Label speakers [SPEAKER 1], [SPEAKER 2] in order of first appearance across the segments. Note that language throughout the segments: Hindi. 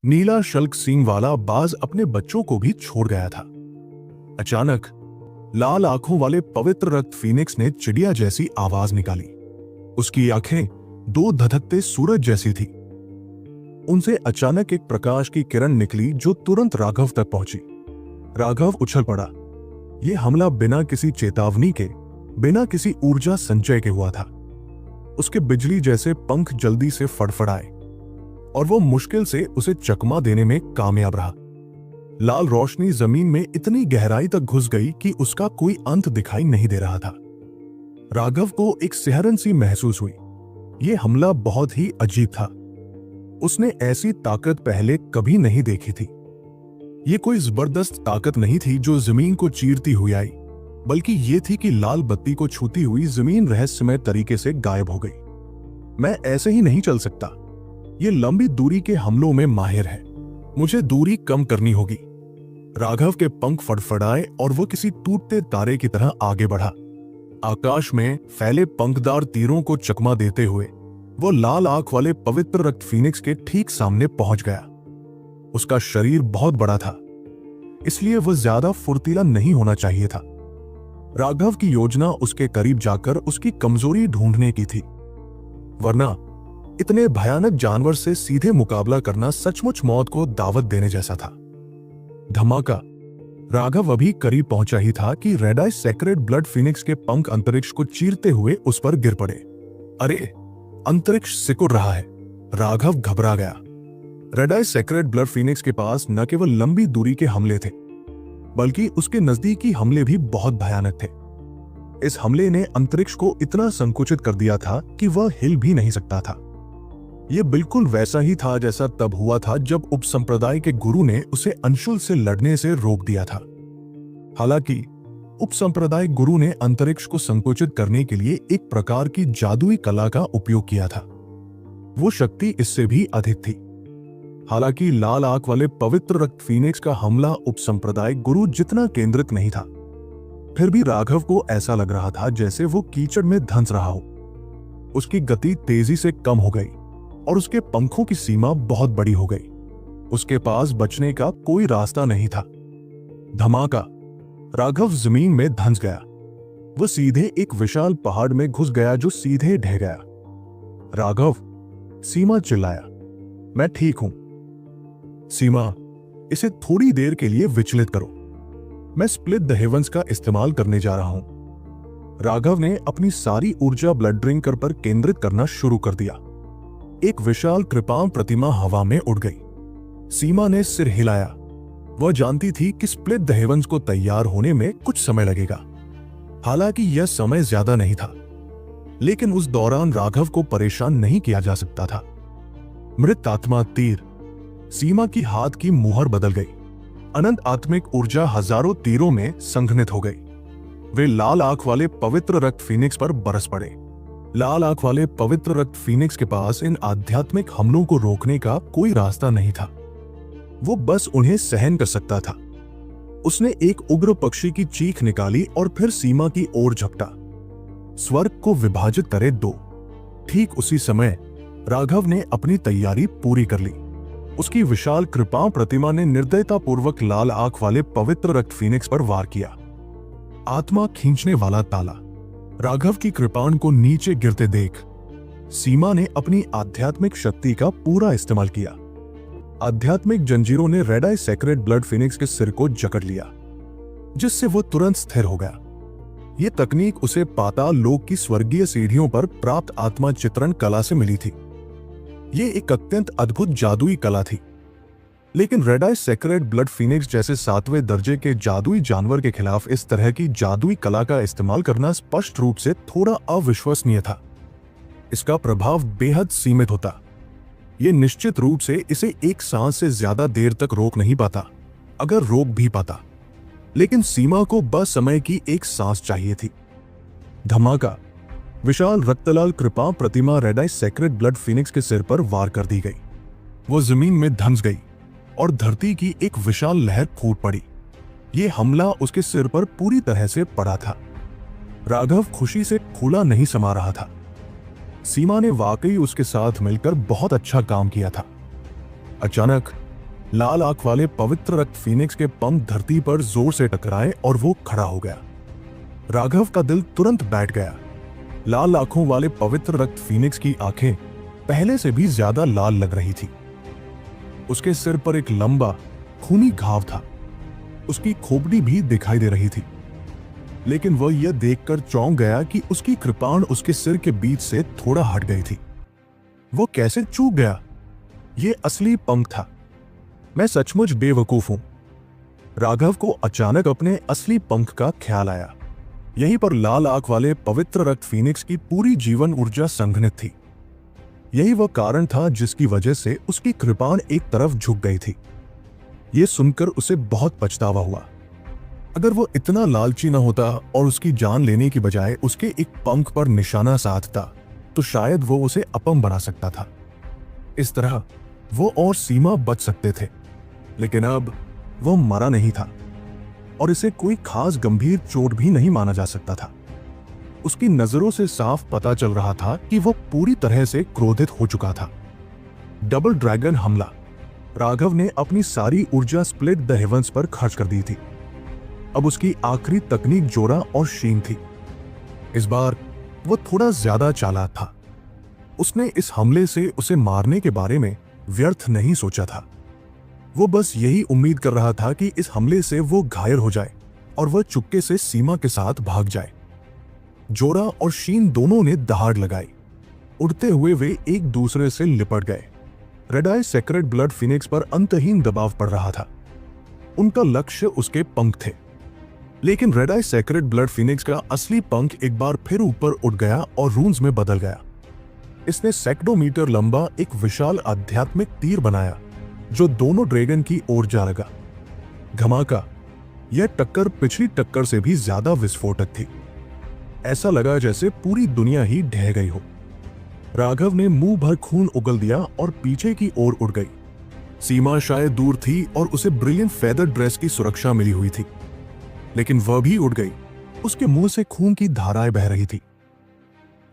[SPEAKER 1] नीला शल्क सींग वाला बाज अपने बच्चों को भी छोड़ गया था। अचानक लाल आंखों वाले पवित्र रक्त फीनिक्स ने चिड़िया जैसी आवाज निकाली। उसकी आंखें दो धधकते सूरज जैसी थी। उनसे अचानक एक प्रकाश की किरण निकली जो तुरंत राघव तक पहुंची। राघव उछल पड़ा। यह हमला बिना किसी चेतावनी के, बिना किसी ऊर्जा संचय के हुआ था। उसके बिजली जैसे पंख जल्दी से फड़फड़ाए और वो मुश्किल से उसे चकमा देने में कामयाब रहा। लाल रोशनी जमीन में इतनी गहराई तक घुस गई कि उसका कोई अंत दिखाई नहीं दे रहा था। राघव को एक सिहरन सी महसूस हुई। यह हमला बहुत ही अजीब था। उसने ऐसी ताकत पहले कभी नहीं देखी थी। यह कोई जबरदस्त ताकत नहीं थी जो जमीन को चीरती हुई आई, बल्कि यह थी कि लाल बत्ती को छूती हुई जमीन रहस्यमय तरीके से गायब हो गई। मैं ऐसे ही नहीं चल सकता। यह लंबी दूरी के हमलों में माहिर है। मुझे दूरी कम करनी होगी। राघव के पंख फड़फड़ाए और वो किसी टूटते तारे की तरह आगे बढ़ा। आकाश में फैले पंखदार तीरों को चकमा देते हुए वो लाल आंख वाले पवित्र रक्त फीनिक्स के ठीक सामने पहुंच गया। उसका शरीर बहुत बड़ा था, इसलिए वह ज्यादा फुर्तीला नहीं होना चाहिए था। राघव की योजना उसके करीब जाकर उसकी कमजोरी ढूंढने की थी, वरना इतने भयानक जानवर से सीधे मुकाबला करना सचमुच मौत को दावत देने जैसा था। धमाका। राघव अभी करीब पहुंचा ही था कि रेड आई सेक्रेड ब्लड फीनिक्स के पंख अंतरिक्ष को चीरते हुए उस पर गिर पड़े। अरे, अंतरिक्ष सिकुड़ रहा है। राघव घबरा गया। रेड आई सेक्रेड ब्लड फीनिक्स के पास न केवल लंबी दूरी के हमले थे, बल्कि उसके नजदीकी हमले भी बहुत भयानक थे। इस हमले ने अंतरिक्ष को इतना संकुचित कर दिया था कि वह हिल भी नहीं सकता था। यह बिल्कुल वैसा ही था जैसा तब हुआ था जब उपसंप्रदाय के गुरु ने उसे अंशुल से लड़ने से रोक दिया था। हालांकि उपसंप्रदाय गुरु ने अंतरिक्ष को संकुचित करने के लिए एक प्रकार की जादुई कला का उपयोग किया था। वो शक्ति इससे भी अधिक थी। हालांकि लाल आंख वाले पवित्र रक्त फीनिक्स का हमला उपसंप्रदाय गुरु जितना केंद्रित नहीं था, फिर भी राघव को ऐसा लग रहा था जैसे वो कीचड़ में धंस रहा हो। उसकी गति तेजी से कम हो गई और उसके पंखों की सीमा बहुत बड़ी हो गई। उसके पास बचने का कोई रास्ता नहीं था। धमाका। राघव जमीन में धंस गया। वह सीधे एक विशाल पहाड़ में घुस गया जो सीधे ढह गया। राघव, सीमा चिल्लाया, मैं ठीक हूं। सीमा, इसे थोड़ी देर के लिए विचलित करो। मैं स्प्लिट द हेवंस का इस्तेमाल करने जा रहा हूं। राघव ने अपनी सारी ऊर्जा ब्लड ड्रिंकर पर केंद्रित करना शुरू कर दिया। एक विशाल कृपाण प्रतिमा हवा में उड़ गई। सीमा ने सिर हिलाया। वह जानती थी कि स्प्लिट द हेवंस को तैयार होने में कुछ समय लगेगा। हालांकि यह समय ज्यादा नहीं था, लेकिन उस दौरान राघव को परेशान नहीं किया जा सकता था। मृत आत्मा तीर। सीमा की हाथ की मुहर बदल गई। अनंत आत्मिक ऊर्जा हजारों तीरों में संघनित हो गई। वे लाल आंख वाले पवित्र रक्त फीनिक्स पर बरस पड़े। लाल आंख वाले पवित्र रक्त फीनिक्स के पास इन आध्यात्मिक हमलों को रोकने का कोई रास्ता नहीं था। वो बस उन्हें सहन कर सकता था। उसने एक उग्र पक्षी की चीख निकाली और फिर सीमा की ओर झपटा। स्वर्ग को विभाजित करे दो। ठीक उसी समय राघव ने अपनी तैयारी पूरी कर ली। उसकी विशाल कृपाण प्रतिमा ने निर्दयतापूर्वक लाल आंख वाले पवित्र रक्त फीनिक्स पर वार किया। आत्मा खींचने वाला ताला। राघव की कृपाण को नीचे गिरते देख सीमा ने अपनी आध्यात्मिक शक्ति का पूरा इस्तेमाल किया। आध्यात्मिक जंजीरों ने रेड आई सेक्रेड ब्लड फीनिक्स के सिर को जकड़ लिया, जिससे वो तुरंत स्थिर हो गया। यह तकनीक उसे पाताल लोक की स्वर्गीय सीढ़ियों पर प्राप्त आत्मा चित्रण कला से मिली थी। यह एक अत्यंत अद्भुत जादुई कला थी, लेकिन रेड आई सेक्रेड ब्लड फीनिक्स जैसे 7वें दर्जे के जादुई जानवर के खिलाफ इस तरह की जादुई कला का इस्तेमाल करना स्पष्ट रूप से थोड़ा अविश्वसनीय था। इसका प्रभाव बेहद सीमित होता। यह निश्चित रूप से इसे एक सांस से ज्यादा देर तक रोक नहीं पाता, अगर रोक भी पाता। लेकिन सीमा को बस समय की एक सांस चाहिए थी। धमाका। विशाल रक्तलाल कृपाण प्रतिमा रेड आई सेक्रेड ब्लड फीनिक्स के सिर पर वार कर दी गई। वो जमीन में धंस गई और धरती की एक विशाल लहर फूट पड़ी। यह हमला उसके सिर पर पूरी तरह से पड़ा था। राघव खुशी से फूला नहीं समा रहा था। सीमा ने वाकई उसके साथ मिलकर बहुत अच्छा काम किया था। अचानक लाल आंख वाले पवित्र रक्त फीनिक्स के पंख धरती पर जोर से टकराए और वो खड़ा हो गया। राघव का दिल तुरंत बैठ गया। लाल आंखों वाले पवित्र रक्त फीनिक्स की आंखें पहले से भी ज्यादा लाल लग रही थी। उसके सिर पर एक लंबा खूनी घाव था। उसकी खोपड़ी भी दिखाई दे रही थी, लेकिन वह यह देखकर चौंक गया कि उसकी कृपाण उसके सिर के बीच से थोड़ा हट गई थी। वो कैसे चूक गया? ये असली पंख था। मैं सचमुच बेवकूफ हूं। राघव को अचानक अपने असली पंख का ख्याल आया। यहीं पर लाल आंख वाले पवित्र रक्त फीनिक्स की पूरी जीवन ऊर्जा संघनित थी। यही वह कारण था जिसकी वजह से उसकी कृपाण एक तरफ झुक गई थी। यह सुनकर उसे बहुत पछतावा हुआ। अगर वो इतना लालची न होता और उसकी जान लेने की बजाय उसके एक पंख पर निशाना साधता, तो शायद वो उसे अपंग बना सकता था। इस तरह वो और सीमा बच सकते थे। लेकिन अब वो मरा नहीं था और इसे कोई खास गंभीर चोट भी नहीं माना जा सकता था। उसकी नजरों से साफ पता चल रहा था कि वो पूरी तरह से क्रोधित हो चुका था। डबल ड्रैगन हमला। राघव ने अपनी सारी ऊर्जा स्प्लिट द हेवंस पर खर्च कर दी थी। अब उसकी आखिरी तकनीक जोरा और शीन थी। इस बार वो थोड़ा ज्यादा चालाक था। उसने इस हमले से उसे मारने के बारे में व्यर्थ नहीं सोचा था। वो बस यही उम्मीद कर रहा था कि इस हमले से वो घायल हो जाए और वह चुपके से सीमा के साथ भाग जाए। जोरा और शीन दोनों ने दहाड़ लगाई। उड़ते हुए वे एक दूसरे से लिपट गए। रेड आई सेक्रेड ब्लड फिनिक्स पर अंतहीन दबाव पड़ रहा था। उनका लक्ष्य उसके पंख थे, लेकिन रेड आई सेक्रेड ब्लड फिनिक्स का असली पंख एक बार फिर ऊपर उठ गया और रून्स में बदल गया। इसने सैकड़ों मीटर लंबा एक विशाल आध्यात्मिक तीर बनाया जो दोनों ड्रैगन की ओर जा लगा। धमाका। यह टक्कर पिछली टक्कर से भी ज्यादा विस्फोटक थी। ऐसा लगा जैसे पूरी दुनिया ही ढह गई हो। राघव ने मुंह भर खून उगल दिया और पीछे की ओर उड़ गई। सीमा शायद दूर थी और उसे ब्रिलियंट फेदर ड्रेस की सुरक्षा मिली हुई थी, लेकिन वह भी उड़ गई। उसके मुंह से खून की धाराएं बह रही थी।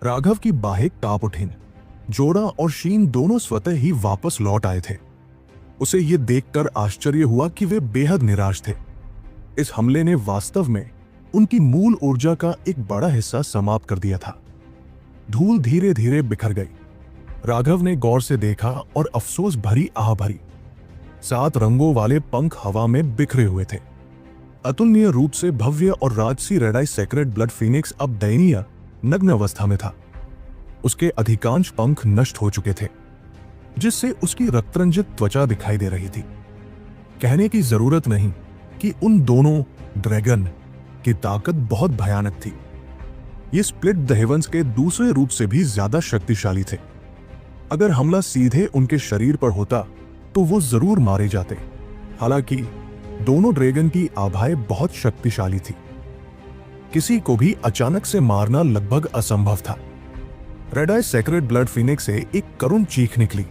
[SPEAKER 1] राघव की बाहें कांप उठीं। जोरा और शीन दोनों स्वतः ही वापस लौट आए थे। उसे यह देखकर आश्चर्य हुआ कि वे बेहद निराश थे। इस हमले ने वास्तव में उनकी मूल ऊर्जा का एक बड़ा हिस्सा समाप्त कर दिया था। धूल धीरे धीरे बिखर गई। राघव ने गौर से देखा और अफसोस भरी आह भरी। 7 रंगों वाले पंख हवा में बिखरे हुए थे। अतुलनीय रूप से भव्य और राजसी रेड आई सेक्रेड ब्लड फिनिक्स अब दयनीय नग्न अवस्था में था। उसके अधिकांश पंख नष्ट हो चुके थे, जिससे उसकी रक्तरंजित त्वचा दिखाई दे रही थी। कहने की जरूरत नहीं कि उन दोनों ड्रैगन की ताकत बहुत भयानक थी। ये स्प्लिट द हेवंस के दूसरे रूप से भी ज्यादा शक्तिशाली थे। अगर हमला सीधे उनके शरीर पर होता तो वो जरूर मारे जाते। हालांकि दोनों ड्रैगन की आभाएं बहुत शक्तिशाली थी। किसी को भी अचानक से मारना लगभग असंभव था। रेड आई सेक्रेड ब्लड फिनिक्स से एक करुण चीख निकली।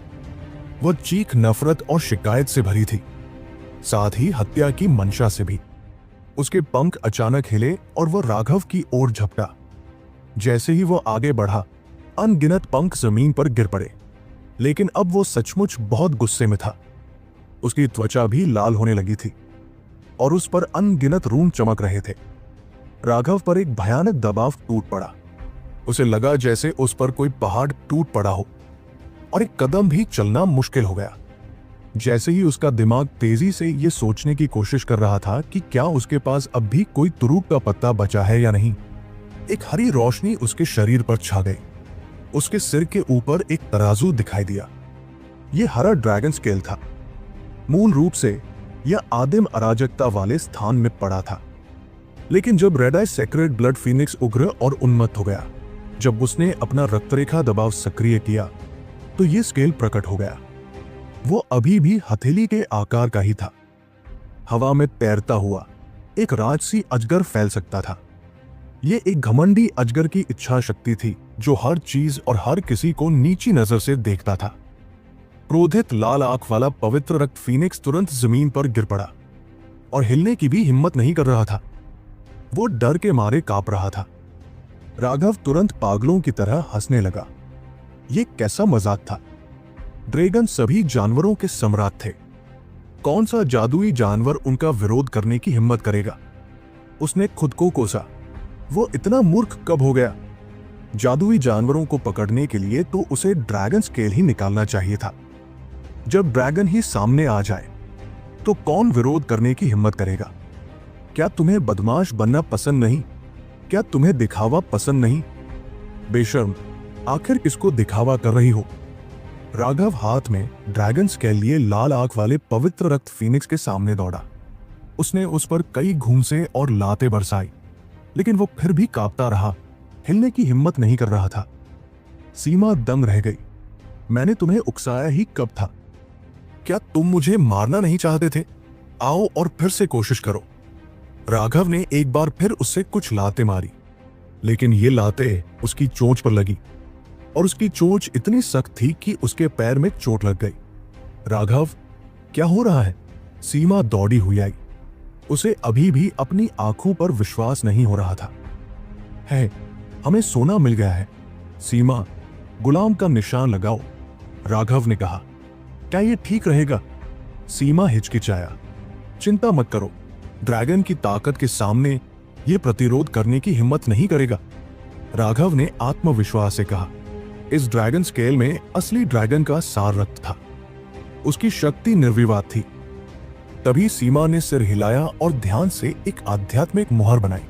[SPEAKER 1] वह चीख नफरत और शिकायत से भरी थी, साथ ही हत्या की मंशा से भी। उसके पंख अचानक हिले और वह राघव की ओर झपटा। जैसे ही वह आगे बढ़ा, अनगिनत पंख जमीन पर गिर पड़े। लेकिन अब वो सचमुच बहुत गुस्से में था। उसकी त्वचा भी लाल होने लगी थी और उस पर अनगिनत रून चमक रहे थे। राघव पर एक भयानक दबाव टूट पड़ा। उसे लगा जैसे उस पर कोई पहाड़ टूट पड़ा हो और एक कदम भी चलना मुश्किल हो गया। जैसे ही उसका दिमाग तेजी से यह सोचने की कोशिश कर रहा था कि क्या उसके पास अब भी कोई तुरूप का पत्ता बचा है या नहीं, एक हरी रोशनी उसके शरीर पर छा गई। उसके सिर के ऊपर एक तराजू दिखाई दिया। यह हरा ड्रैगन स्केल था। मूल रूप से यह आदिम अराजकता वाले स्थान में पड़ा था, लेकिन जब रेड आई सेक्रेड ब्लड फिनिक्स उग्र और उन्मत्त हो गया, जब उसने अपना रक्तरेखा दबाव सक्रिय किया, तो यह स्केल प्रकट हो गया। वो अभी भी हथेली के आकार का ही था। हवा में तैरता हुआ एक राजसी अजगर फैल सकता था। यह एक घमंडी अजगर की इच्छा शक्ति थी जो हर चीज और हर किसी को नीची नजर से देखता था। क्रोधित लाल आंख वाला पवित्र रक्त फीनिक्स तुरंत जमीन पर गिर पड़ा और हिलने की भी हिम्मत नहीं कर रहा था। वो डर के मारे कांप रहा था। राघव तुरंत पागलों की तरह हंसने लगा। ये कैसा मजाक था? ड्रैगन सभी जानवरों के सम्राट थे। कौन सा जादुई जानवर उनका विरोध करने की हिम्मत करेगा? उसने खुद को कोसा, वो इतना मूर्ख कब हो गया? जादुई जानवरों को पकड़ने के लिए तो उसे ड्रैगन स्केल ही निकालना चाहिए था। जब ड्रैगन ही सामने आ जाए तो कौन विरोध करने की हिम्मत करेगा? क्या तुम्हें बदमाश बनना पसंद नहीं? क्या तुम्हें दिखावा पसंद नहीं? बेशर्म, आखिर किसको दिखावा कर रही हो? राघव हाथ में ड्रैगन स्केल लिए लाल आंख वाले पवित्र रक्त फीनिक्स के सामने दौड़ा। उसने उस पर कई घूंसे और लातें बरसाई, लेकिन वो फिर भी कांपता रहा, हिलने की हिम्मत नहीं कर रहा था। सीमा दंग रह गई। मैंने तुम्हें उकसाया ही कब था? क्या तुम मुझे मारना नहीं चाहते थे? आओ और फिर से कोशिश करो। राघव ने एक बार फिर उससे कुछ लातें मारी, लेकिन ये लातें उसकी चोंच पर लगी और उसकी चोंच इतनी सख्त थी कि उसके पैर में चोट लग गई। राघव, क्या हो रहा है? सीमा दौड़ी हुई आई। उसे अभी भी अपनी आंखों पर विश्वास नहीं हो रहा था। है, हमें सोना मिल गया है। सीमा, गुलाम का निशान लगाओ, राघव ने कहा। क्या ये ठीक रहेगा? सीमा हिचकिचाया। चिंता मत करो, ड्रैगन की ताकत के सामने ये प्रतिरोध करने की हिम्मत नहीं करेगा, राघव ने आत्मविश्वास से कहा। इस ड्रैगन स्केल में असली ड्रैगन का सार रक्त था। उसकी शक्ति निर्विवाद थी। तभी सीमा ने सिर हिलाया और ध्यान से एक आध्यात्मिक मुहर बनाई।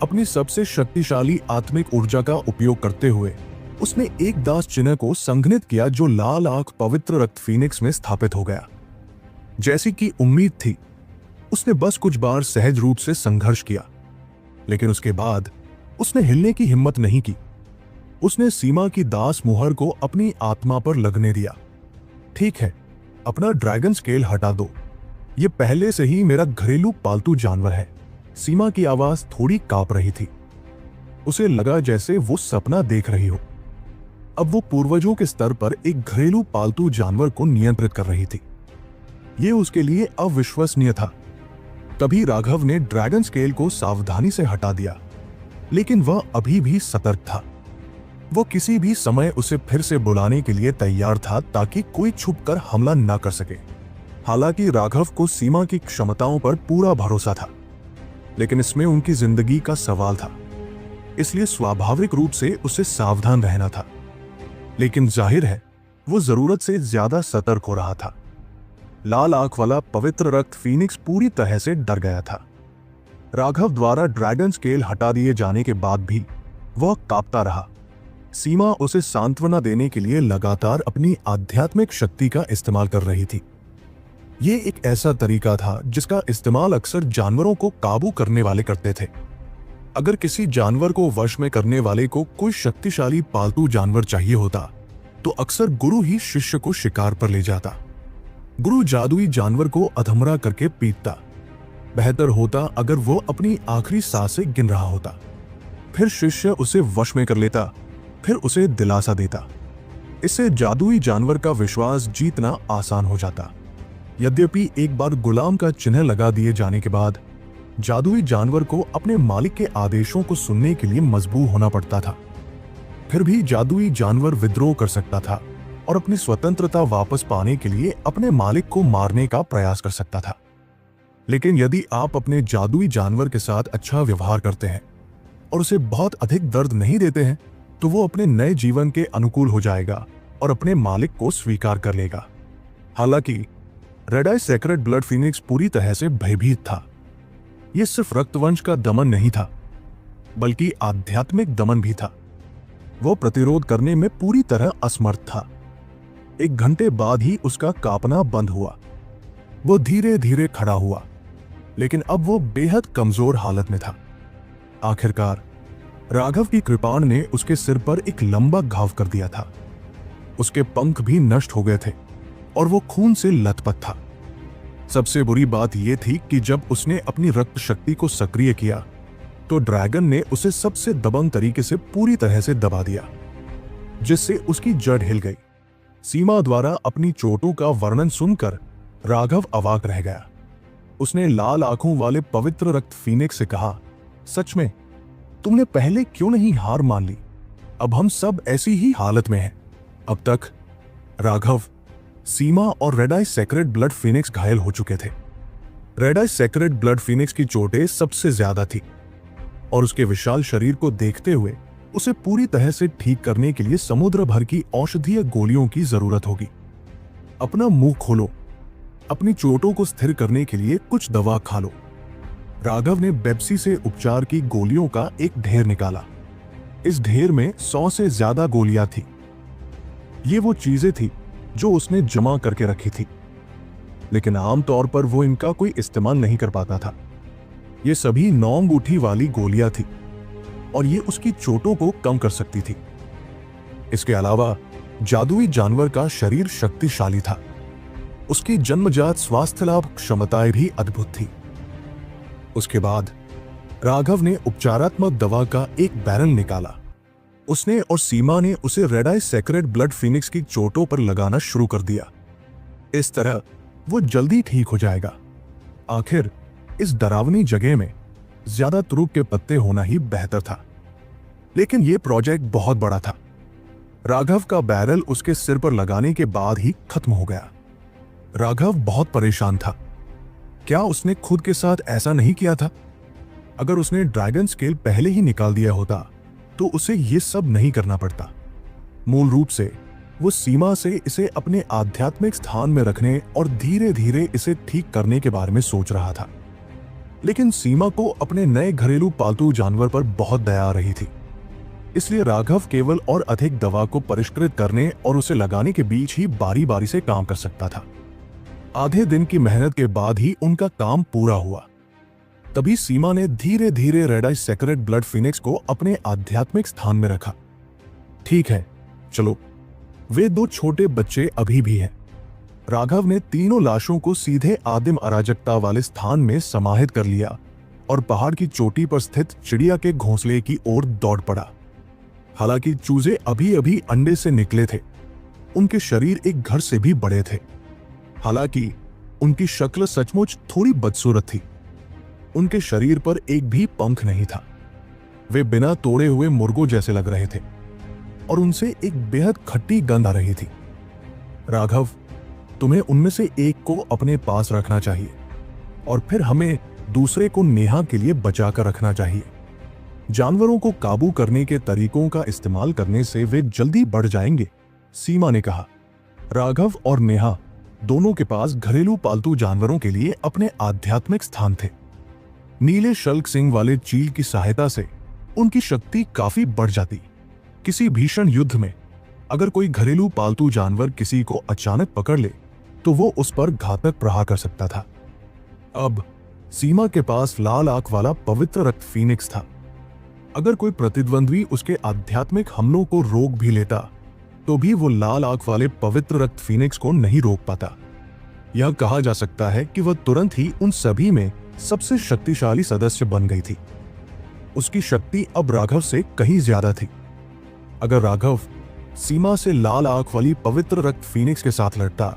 [SPEAKER 1] अपनी सबसे शक्तिशाली आत्मिक ऊर्जा का उपयोग करते हुए उसने एक दास चिन्ह को संघनित किया जो लाल आंख पवित्र रक्त फीनिक्स में स्थापित हो गया। जैसी कि उम्मीद थी, उसने बस कुछ बार सहज रूप से संघर्ष किया, लेकिन उसके बाद उसने हिलने की हिम्मत नहीं की। उसने सीमा की दास मुहर को अपनी आत्मा पर लगने दिया। ठीक है, अपना ड्रैगन स्केल हटा दो, ये पहले से ही मेरा घरेलू पालतू जानवर है। सीमा की आवाज थोड़ी कांप रही थी। उसे लगा जैसे वो सपना देख रही हो। अब वो पूर्वजों के स्तर पर एक घरेलू पालतू जानवर को नियंत्रित कर रही थी। ये उसके लिए अविश्वसनीय था। तभी राघव ने ड्रैगन स्केल को सावधानी से हटा दिया, लेकिन वह अभी भी सतर्क था। वो किसी भी समय उसे फिर से बुलाने के लिए तैयार था ताकि कोई छुपकर हमला न कर सके। हालांकि राघव को सीमा की क्षमताओं पर पूरा भरोसा था, लेकिन इसमें उनकी जिंदगी का सवाल था, इसलिए स्वाभाविक रूप से उसे सावधान रहना था। लेकिन जाहिर है वो जरूरत से ज्यादा सतर्क हो रहा था। लाल आंख वाला पवित्र रक्त फीनिक्स पूरी तरह से डर गया था। राघव द्वारा ड्रैगन स्केल हटा दिए जाने के बाद भी वह कांपता रहा। सीमा उसे सांत्वना देने के लिए लगातार अपनी आध्यात्मिक शक्ति का इस्तेमाल कर रही थी। ये एक ऐसा तरीका था जिसका इस्तेमाल अक्सर जानवरों को काबू करने वाले करते थे। अगर किसी जानवर को वश में करने वाले को कोई शक्तिशाली पालतू जानवर चाहिए होता तो अक्सर गुरु ही शिष्य को शिकार पर ले जाता। गुरु जादुई जानवर को अधमरा करके पीटता। बेहतर होता अगर वो अपनी आखिरी सांसें गिन रहा होता। फिर शिष्य उसे वश में कर लेता, फिर उसे दिलासा देता। इससे जादुई जानवर का विश्वास जीतना आसान हो जाता। यद्यपि एक बार गुलाम का चिन्ह लगा दिए जाने के बाद जादुई जानवर को अपने मालिक के आदेशों को सुनने के लिए मजबूर होना पड़ता था। फिर भी जादुई जानवर विद्रोह कर सकता था और अपनी स्वतंत्रता वापस पाने के लिए अपने मालिक को मारने का प्रयास कर सकता था। लेकिन यदि आप अपने जादुई जानवर के साथ अच्छा व्यवहार करते हैं और उसे बहुत अधिक दर्द नहीं देते हैं तो वो अपने नए जीवन के अनुकूल हो जाएगा और अपने मालिक को स्वीकार कर लेगा। हालांकि रेड आई सेक्रेड ब्लड फीनिक्स पूरी तरह से भयभीत था। यह सिर्फ रक्तवंश का दमन नहीं था, बल्कि आध्यात्मिक दमन भी था। वो प्रतिरोध करने में पूरी तरह असमर्थ था। 1 घंटे बाद ही उसका कांपना बंद हुआ। वो धीरे धीरे खड़ा हुआ, लेकिन अब वो बेहद कमजोर हालत में था। आखिरकार राघव की कृपाण ने उसके सिर पर एक लंबा घाव कर दिया था। उसके पंख भी नष्ट हो गए थे और वो खून से लथपथ था। सबसे बुरी बात यह थी कि जब उसने अपनी रक्त शक्ति को सक्रिय किया तो ड्रैगन ने उसे सबसे दबंग तरीके से पूरी तरह से दबा दिया, जिससे उसकी जड़ हिल गई। सीमा द्वारा अपनी चोटों का वर्णन सुनकर राघव अवाक रह गया। उसने लाल आंखों वाले पवित्र रक्त फीनिक्स से कहा, सच में तुमने पहले क्यों नहीं हार मान ली? अब हम सब ऐसी ही हालत में हैं। अब तक राघव, सीमा और रेड आई सेक्रेड ब्लड फीनिक्स घायल हो चुके थे। रेड आई सेक्रेड ब्लड फीनिक्स की चोटें सबसे ज्यादा थी और उसके विशाल शरीर को देखते हुए उसे पूरी तरह से ठीक करने के लिए समुद्र भर की औषधीय गोलियों की जरूरत होगी। अपना मुंह खोलो, अपनी चोटों को स्थिर करने के लिए कुछ दवा खा लो। राघव ने बेप्सी से उपचार की गोलियों का एक ढेर निकाला। इस ढेर में 100 से ज्यादा गोलियां थी। ये वो चीजें थी जो उसने जमा करके रखी थी, लेकिन आमतौर पर वो इनका कोई इस्तेमाल नहीं कर पाता था। ये सभी 9 अंगूठी वाली गोलियां थी और ये उसकी चोटों को कम कर सकती थी। इसके अलावा जादुई जानवर का शरीर शक्तिशाली था। उसकी जन्मजात स्वास्थ्य लाभ क्षमताएं भी अद्भुत थी। उसके बाद राघव ने उपचारात्मक दवा का एक बैरल निकाला। उसने और सीमा ने उसे रेड आई सेक्रेड ब्लड फीनिक्स की चोटों पर लगाना शुरू कर दिया। इस तरह वो जल्दी ठीक हो जाएगा। आखिर इस डरावनी जगह में ज्यादा तुरुप के पत्ते होना ही बेहतर था, लेकिन यह प्रोजेक्ट बहुत बड़ा था। राघव का बैरल उसके सिर पर लगाने के बाद ही खत्म हो गया। राघव बहुत परेशान था। क्या उसने खुद के साथ ऐसा नहीं किया था? अगर उसने ड्रैगन स्केल पहले ही निकाल दिया होता तो उसे यह सब नहीं करना पड़ता। मूल रूप से वो सीमा से इसे अपने आध्यात्मिक स्थान में रखने और धीरे धीरे इसे ठीक करने के बारे में सोच रहा था। लेकिन सीमा को अपने नए घरेलू पालतू जानवर पर बहुत दया आ रही थी, इसलिए राघव केवल और अधिक दवा को परिष्कृत करने और उसे लगाने के बीच ही बारी बारी से काम कर सकता था। आधे दिन की मेहनत के बाद ही उनका काम पूरा हुआ। तभी सीमा ने धीरे धीरे रेड आई सेक्रेड ब्लड फीनिक्स को अपने आध्यात्मिक स्थान में रखा। ठीक है, चलो, वे 2 छोटे बच्चे अभी भी हैं। राघव ने तीनों लाशों को सीधे आदिम अराजकता वाले स्थान में समाहित कर लिया और पहाड़ की चोटी पर स्थित चिड़िया के घोंसले की ओर दौड़ पड़ा। हालांकि चूजे अभी अभी अंडे से निकले थे, उनके शरीर एक घर से भी बड़े थे। हालांकि उनकी शक्ल सचमुच थोड़ी बदसूरत थी। उनके शरीर पर एक भी पंख नहीं था। वे बिना तोड़े हुए मुर्गों जैसे लग रहे थे और उनसे एक बेहद खट्टी गंध आ रही थी। राघव, तुम्हें उनमें से एक को अपने पास रखना चाहिए और फिर हमें दूसरे को नेहा के लिए बचा कर रखना चाहिए। जानवरों को काबू करने के तरीकों का इस्तेमाल करने से वे जल्दी बढ़ जाएंगे, सीमा ने कहा। राघव और नेहा दोनों के पास घरेलू पालतू जानवरों के लिए अपने आध्यात्मिक स्थान थे। नीले शल्क सिंह वाले चील की सहायता से उनकी शक्ति काफी बढ़ जाती। किसी भीषण युद्ध में अगर कोई घरेलू पालतू जानवर किसी को अचानक पकड़ ले तो वो उस पर घातक प्रहार कर सकता था। अब सीमा के पास लाल आंख वाला पवित्र रक्त फीनिक्स था। अगर कोई प्रतिद्वंद्वी उसके आध्यात्मिक हमलों को रोक भी लेता तो भी वो लाल आंख वाले पवित्र रक्त फीनिक्स को नहीं रोक पाता। यह कहा जा सकता है कि वह तुरंत ही उन सभी में सबसे शक्तिशाली सदस्य बन गई थी। उसकी शक्ति अब राघव से कहीं ज्यादा थी। अगर राघव सीमा से लाल आंख वाली पवित्र रक्त फीनिक्स के साथ लड़ता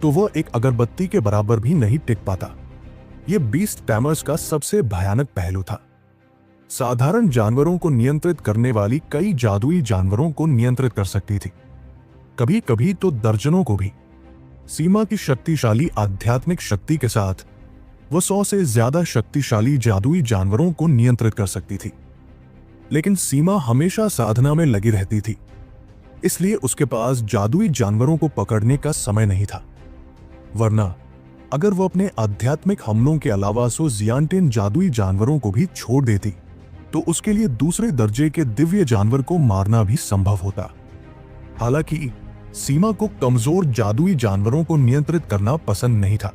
[SPEAKER 1] तो वह एक अगरबत्ती के बराबर भी नहीं टिक पाता। यह बीस्ट टैमर्स का सबसे भयानक पहलू था। साधारण जानवरों को नियंत्रित करने वाली कई जादुई जानवरों को नियंत्रित कर सकती थी, कभी कभी तो दर्जनों को भी। सीमा की शक्तिशाली आध्यात्मिक शक्ति के साथ वह 100 से ज्यादा शक्तिशाली जादुई जानवरों को नियंत्रित कर सकती थी। लेकिन सीमा हमेशा साधना में लगी रहती थी, इसलिए उसके पास जादुई जानवरों को पकड़ने का समय नहीं था। वरना अगर वो अपने आध्यात्मिक हमलों के अलावा जियांटिन जादुई जानवरों को भी छोड़ देती तो उसके लिए दूसरे दर्जे के दिव्य जानवर को मारना भी संभव होता। हालांकि सीमा को कमजोर जादुई जानवरों को नियंत्रित करना पसंद नहीं था,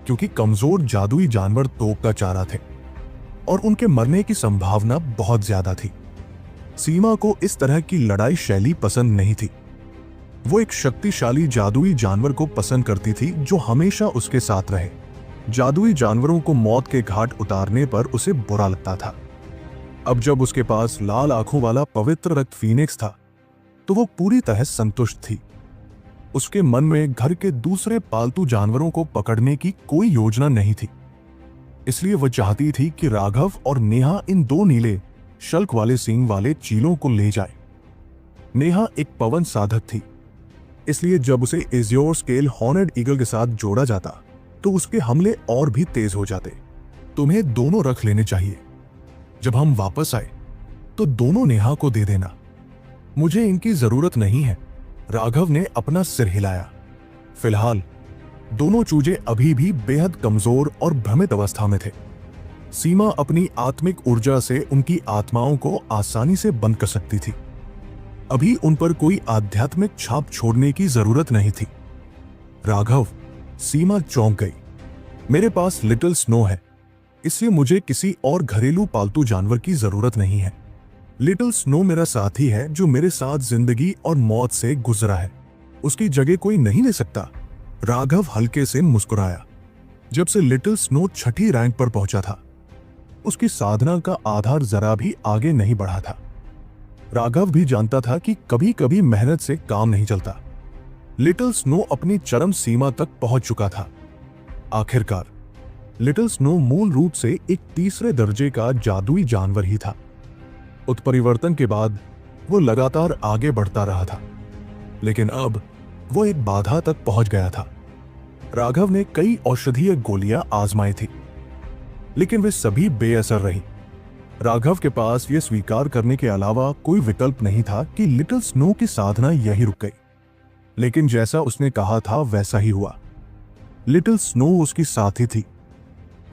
[SPEAKER 1] क्योंकि कमजोर जादुई जानवर तोप का चारा थे और उनके मरने की संभावना बहुत ज्यादा थी। सीमा को इस तरह की लड़ाई शैली पसंद नहीं थी। वो एक शक्तिशाली जादुई जानवर को पसंद करती थी जो हमेशा उसके साथ रहे। जादुई जानवरों को मौत के घाट उतारने पर उसे बुरा लगता था। अब जब उसके पास लाल आंखों वाला पवित्र रक्त फीनिक्स था तो वो पूरी तरह संतुष्ट थी। उसके मन में घर के दूसरे पालतू जानवरों को पकड़ने की कोई योजना नहीं थी, इसलिए वह चाहती थी कि राघव और नेहा इन 2 नीले शल्क वाले सींग वाले चीलों को ले जाए। नेहा एक पवन साधक थी। इसलिए जब उसे एज़्योर स्केल हॉर्नेड ईगल के साथ जोड़ा जाता तो उसके हमले और भी तेज हो जाते। तुम्हें दोनों रख लेने चाहिए। जब हम वापस आए तो दोनों नेहा को दे देना। मुझे इनकी जरूरत नहीं है। राघव ने अपना सिर हिलाया। फिलहाल दोनों चूजे अभी भी बेहद कमजोर और भ्रमित अवस्था में थे। सीमा अपनी आत्मिक ऊर्जा से उनकी आत्माओं को आसानी से बंद कर सकती थी। अभी उन पर कोई आध्यात्मिक छाप छोड़ने की जरूरत नहीं थी। राघव, सीमा चौंक गई। मेरे पास लिटिल स्नो है, इसलिए मुझे किसी और घरेलू पालतू जानवर की जरूरत नहीं है। लिटिल स्नो मेरा साथी है जो मेरे साथ जिंदगी और मौत से गुजरा है। उसकी जगह कोई नहीं ले सकता। राघव हल्के से मुस्कुराया। जब से लिटिल स्नो छठी रैंक पर पहुंचा था, उसकी साधना का आधार जरा भी आगे नहीं बढ़ा था। राघव भी जानता था कि कभी कभी मेहनत से काम नहीं चलता। लिटिल स्नो अपनी चरम सीमा तक पहुंच चुका था। आखिरकार लिटिल स्नो मूल रूप से एक तीसरे दर्जे का जादुई जानवर ही था। उत्परिवर्तन के बाद वो लगातार आगे बढ़ता रहा था, लेकिन अब वो एक बाधा तक पहुंच गया था। राघव ने कई औषधीय गोलियां आजमाई थी, लेकिन वे सभी बेअसर रही। राघव के पास यह स्वीकार करने के अलावा कोई विकल्प नहीं था कि लिटिल स्नो की साधना यही रुक गई। लेकिन जैसा उसने कहा था वैसा ही हुआ। लिटिल स्नो उसकी साथी थी,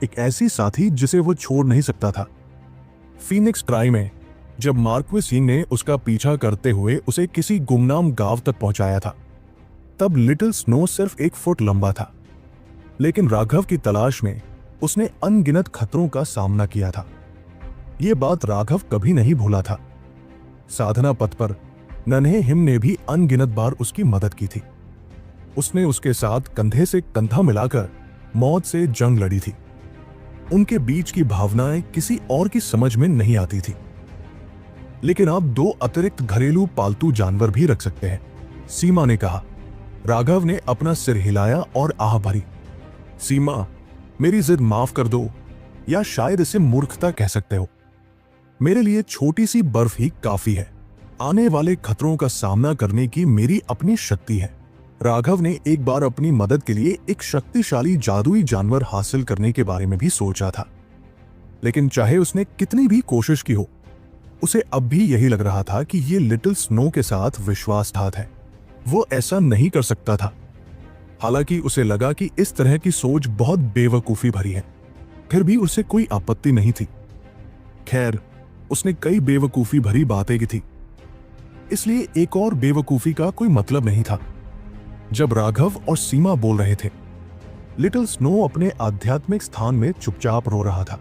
[SPEAKER 1] एक ऐसी साथी जिसे वो छोड़ नहीं सकता था। फीनिक्स क्राई में जब मार्क्विस यिंग ने उसका पीछा करते हुए उसे किसी गुमनाम गांव तक पहुंचाया था, तब लिटिल स्नो सिर्फ 1 फुट लंबा था। लेकिन राघव की तलाश में उसने अनगिनत खतरों का सामना किया था। यह बात राघव कभी नहीं भूला था। साधना पथ पर नन्हे हिम ने भी अनगिनत बार उसकी मदद की थी। उसने उसके साथ कंधे से कंधा मिलाकर मौत से जंग लड़ी थी। उनके बीच की भावनाएं किसी और की समझ में नहीं आती थी। लेकिन आप 2 अतिरिक्त घरेलू पालतू जानवर भी रख सकते हैं, सीमा ने कहा। राघव ने अपना सिर हिलाया और आह भरी। सीमा, मेरी जिद माफ कर दो, या शायद इसे मूर्खता कह सकते हो। मेरे लिए छोटी सी बर्फ ही काफी है। आने वाले खतरों का सामना करने की मेरी अपनी शक्ति है। राघव ने एक बार अपनी मदद के लिए एक शक्तिशाली जादुई जानवर हासिल करने के बारे में भी सोचा था, लेकिन चाहे उसने कितनी भी कोशिश की हो, उसे अब भी यही लग रहा था कि ये लिटिल स्नो के साथ विश्वासघात है। वो ऐसा नहीं कर सकता था। हालांकि उसे लगा कि इस तरह की सोच बहुत बेवकूफी भरी है, फिर भी उसे कोई आपत्ति नहीं थी। खैर, उसने कई बेवकूफी भरी बातें की थी, इसलिए एक और बेवकूफी का कोई मतलब नहीं था। जब राघव और सीमा बोल रहे थे, लिटिल स्नो अपने आध्यात्मिक स्थान में चुपचाप रो रहा था।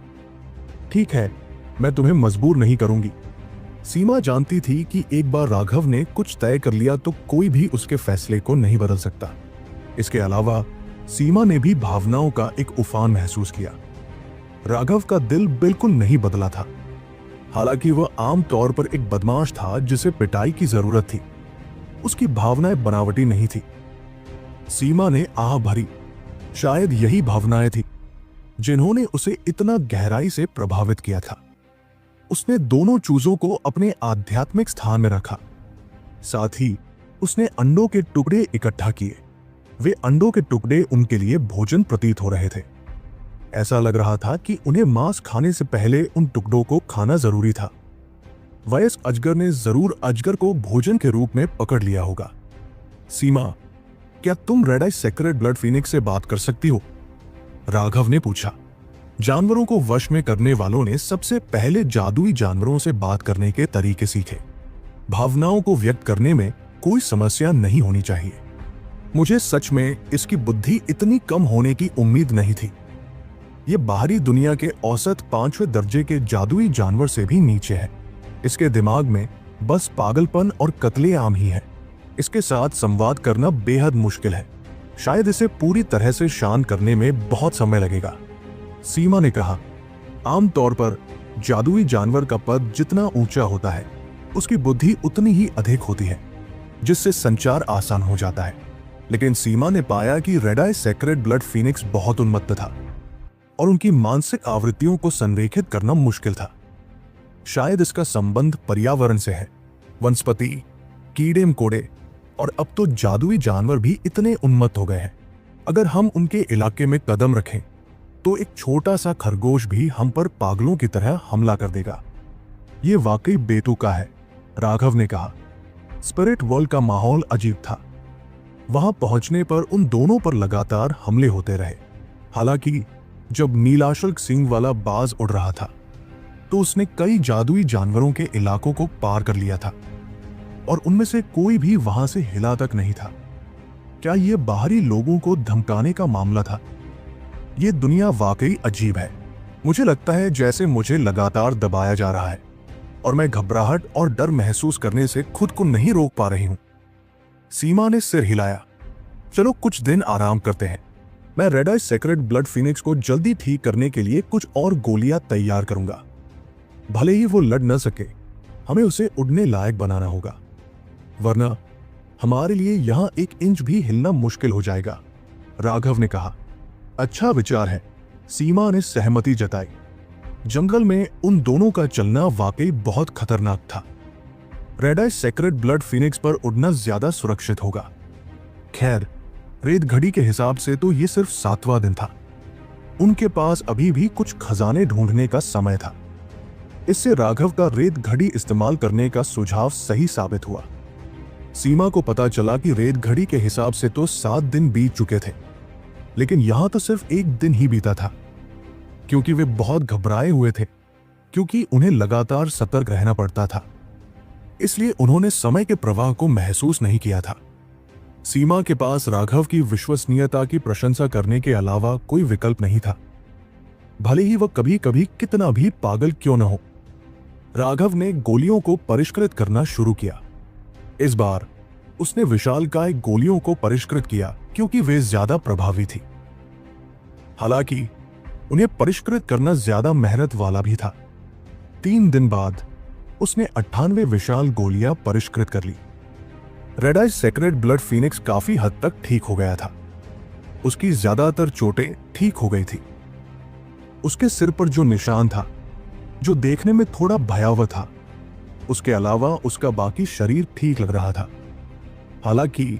[SPEAKER 1] ठीक है, मैं तुम्हें मजबूर नहीं करूंगी। सीमा जानती थी कि एक बार राघव ने कुछ तय कर लिया तो कोई भी उसके फैसले को नहीं बदल सकता। इसके अलावा सीमा ने भी भावनाओं का एक उफान महसूस किया। राघव का दिल बिल्कुल नहीं बदला था। हालांकि वह आम तौर पर एक बदमाश था जिसे पिटाई की जरूरत थी। उसकी भावनाएं बनावटी नहीं थी। सीमा ने आह भरी। शायद यही भावनाएं थी जिन्होंने उसे इतना गहराई से प्रभावित किया था। उसने दोनों चूजों को अपने आध्यात्मिक स्थान में रखा। साथ ही उसने अंडों के टुकड़े इकट्ठा किए। वे अंडों के टुकड़े उनके लिए भोजन प्रतीत हो रहे थे। ऐसा लग रहा था कि उन्हें मांस खाने से पहले उन टुकड़ों को खाना जरूरी था। वयस्क अजगर ने जरूर अजगर को भोजन के रूप में पकड़ लिया होगा। सीमा, क्या तुम रेड आई सेक्रेड ब्लड फीनिक्स से बात कर सकती हो? राघव ने पूछा। जानवरों को वश में करने वालों ने सबसे पहले जादुई जानवरों से बात करने के तरीके सीखे। भावनाओं को व्यक्त करने में कोई समस्या नहीं होनी चाहिए। मुझे सच में इसकी बुद्धि इतनी कम होने की उम्मीद नहीं थी। यह बाहरी दुनिया के औसत 5वें दर्जे के जादुई जानवर से भी नीचे है। इसके दिमाग में बस पागलपन और कत्लेआम ही है। इसके साथ संवाद करना बेहद मुश्किल है। शायद इसे पूरी तरह से शांत करने में बहुत समय लगेगा, सीमा ने कहा। आमतौर पर जादुई जानवर का पद जितना ऊंचा होता है, उसकी बुद्धि उतनी ही अधिक होती है, जिससे संचार आसान हो जाता है। लेकिन सीमा ने पाया कि रेड आई सेक्रेड ब्लड फीनिक्स बहुत उन्मत्त था और उनकी मानसिक आवृत्तियों को संरेखित करना मुश्किल था। शायद इसका संबंध पर्यावरण से है। वनस्पति, कीड़े मकोड़े और अब तो जादुई जानवर भी इतने उन्मत्त हो गए हैं, अगर हम उनके इलाके में कदम रखें तो एक छोटा सा खरगोश भी हम पर पागलों की तरह हमला कर देगा। ये वाकई बेतुका है, राघव ने कहा। स्पिरिट वर्ल्ड का माहौल अजीब था। वहां पहुंचने पर उन दोनों पर लगातार हमले होते रहे। हालांकि जब नीलाशल्क सींग वाला बाज उड़ रहा था तो उसने कई जादुई जानवरों के इलाकों को पार कर लिया था और उनमें से कोई भी वहां से हिला तक नहीं था। क्या यह बाहरी लोगों को धमकाने का मामला था? यह दुनिया वाकई अजीब है। मुझे लगता है जैसे मुझे लगातार दबाया जा रहा है और मैं घबराहट और डर महसूस करने से खुद को नहीं रोक पा रही हूं। सीमा ने सिर हिलाया। चलो कुछ दिन आराम करते हैं। मैं रेड आई सेक्रेट ब्लड फीनिक्स को जल्दी ठीक करने के लिए कुछ और गोलियां तैयार करूंगा। भले ही वो लड़ न सके, हमें उसे उड़ने लायक बनाना होगा, वरना हमारे लिए यहां 1 इंच भी हिलना मुश्किल हो जाएगा, राघव ने कहा। अच्छा विचार है, सीमा ने सहमति जताई। जंगल में उन दोनों का चलना वाकई बहुत खतरनाक था। रेड आई सेक्रेट ब्लड फीनिक्स पर उड़ना ज्यादा सुरक्षित होगा। खैर, रेत घड़ी के हिसाब से तो ये सिर्फ 7वां दिन था। उनके पास अभी भी कुछ खजाने ढूंढने का समय था। इससे राघव का रेत घड़ी इस्तेमाल करने का सुझाव सही साबित हुआ। सीमा को पता चला कि रेत घड़ी के हिसाब से तो 7 दिन बीत चुके थे, लेकिन यहां तो सिर्फ 1 दिन ही बीता था, क्योंकि वे बहुत घबराए हुए थे, क्योंकि उन्हें लगातार सतर्क रहना पड़ता था। इसलिए उन्होंने समय के प्रवाह को महसूस नहीं किया था। सीमा के पास राघव की विश्वसनीयता की प्रशंसा करने के अलावा कोई विकल्प नहीं था, भले ही वह कभी कभी कितना भी पागल क्यों न हो। राघव ने गोलियों को परिष्कृत करना शुरू किया। इस बार उसने विशालकाय गोलियों को परिष्कृत किया क्योंकि वे ज्यादा प्रभावी थी। हालांकि उन्हें परिष्कृत करना ज्यादा मेहनत वाला भी था। 3 दिन बाद उसने 98 विशाल गोलियां परिष्कृत कर ली। रेड आई सेक्रेट ब्लड फीनिक्स काफी हद तक ठीक हो गया था। उसकी ज्यादातर चोटें ठीक हो गई थी। उसके सिर पर जो निशान था, जो देखने में थोड़ा भयावह था, उसके अलावा उसका बाकी शरीर ठीक लग रहा था। हालांकि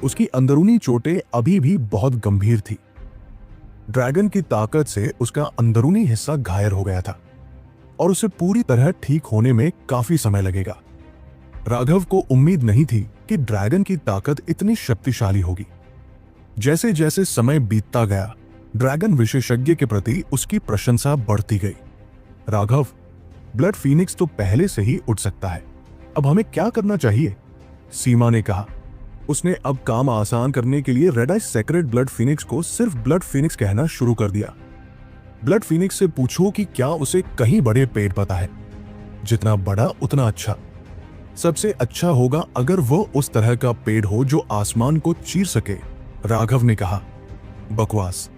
[SPEAKER 1] उसकी अंदरूनी चोटें अभी भी बहुत गंभीर थी। ड्रैगन की ताकत से उसका अंदरूनी हिस्सा घायल हो गया था और उसे पूरी तरह ठीक होने में काफी समय लगेगा। राघव को उम्मीद नहीं थी कि ड्रैगन की ताकत इतनी शक्तिशाली होगी। जैसे जैसे समय बीतता गया, ड्रैगन विशेषज्ञ के प्रति उसकी प्रशंसा बढ़ती गई। राघव, ब्लड फीनिक्स तो पहले से ही उड़ सकता है, अब हमें क्या करना चाहिए? सीमा ने कहा। उसने अब काम आसान करने के लिए रेड आई सेक्रेट ब्लड फीनिक्स को सिर्फ ब्लड फीनिक्स कहना शुरू कर दिया। ब्लड फीनिक्स से पूछो कि क्या उसे कहीं बड़े पेड़ पता है। जितना बड़ा उतना अच्छा। सबसे अच्छा होगा अगर वो उस तरह का पेड़ हो जो आसमान को चीर सके, राघव ने कहा। बकवास।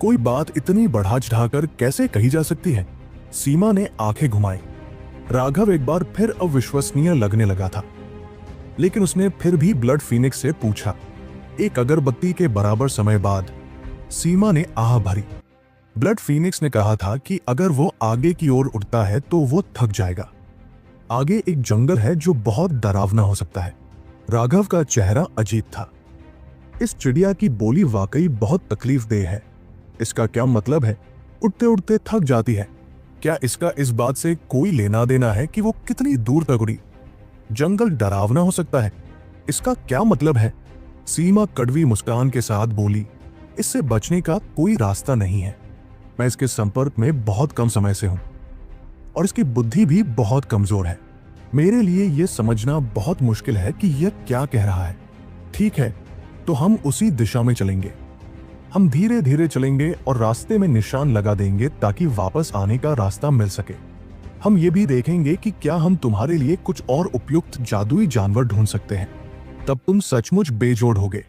[SPEAKER 1] कोई बात इतनी बढ़ा चढ़ाकर कैसे कही जा सकती है? सीमा ने आंखें घुमाई। राघव एक बार फिर अविश्वसनीय लगने लगा था, लेकिन उसने फिर भी ब्लड फीनिक्स से पूछा। एक अगरबत्ती के बराबर समय बाद सीमा ने आह भरी। ब्लड फीनिक्स ने कहा था कि अगर वो आगे की ओर उड़ता है तो वो थक जाएगा। आगे एक जंगल है जो बहुत डरावना हो सकता है। राघव का चेहरा अजीब था। इस चिड़िया की बोली वाकई बहुत तकलीफदेह है। इसका क्या मतलब है? उड़ते उड़ते थक जाती है। क्या इसका इस बात से कोई लेना देना है कि वो कितनी दूर तक उड़ी? जंगल डरावना हो सकता है, इसका क्या मतलब है? सीमा कड़वी मुस्कान के साथ बोली, इससे बचने का कोई रास्ता नहीं है। मैं इसके संपर्क में बहुत कम समय से हूं और इसकी बुद्धि भी बहुत कमजोर है। मेरे लिए यह समझना बहुत मुश्किल है कि यह क्या कह रहा है। ठीक है, तो हम उसी दिशा में चलेंगे। हम धीरे धीरे चलेंगे और रास्ते में निशान लगा देंगे ताकि वापस आने का रास्ता मिल सके। हम ये भी देखेंगे कि क्या हम तुम्हारे लिए कुछ और उपयुक्त जादुई जानवर ढूंढ सकते हैं। तब तुम सचमुच बेजोड़ होगे।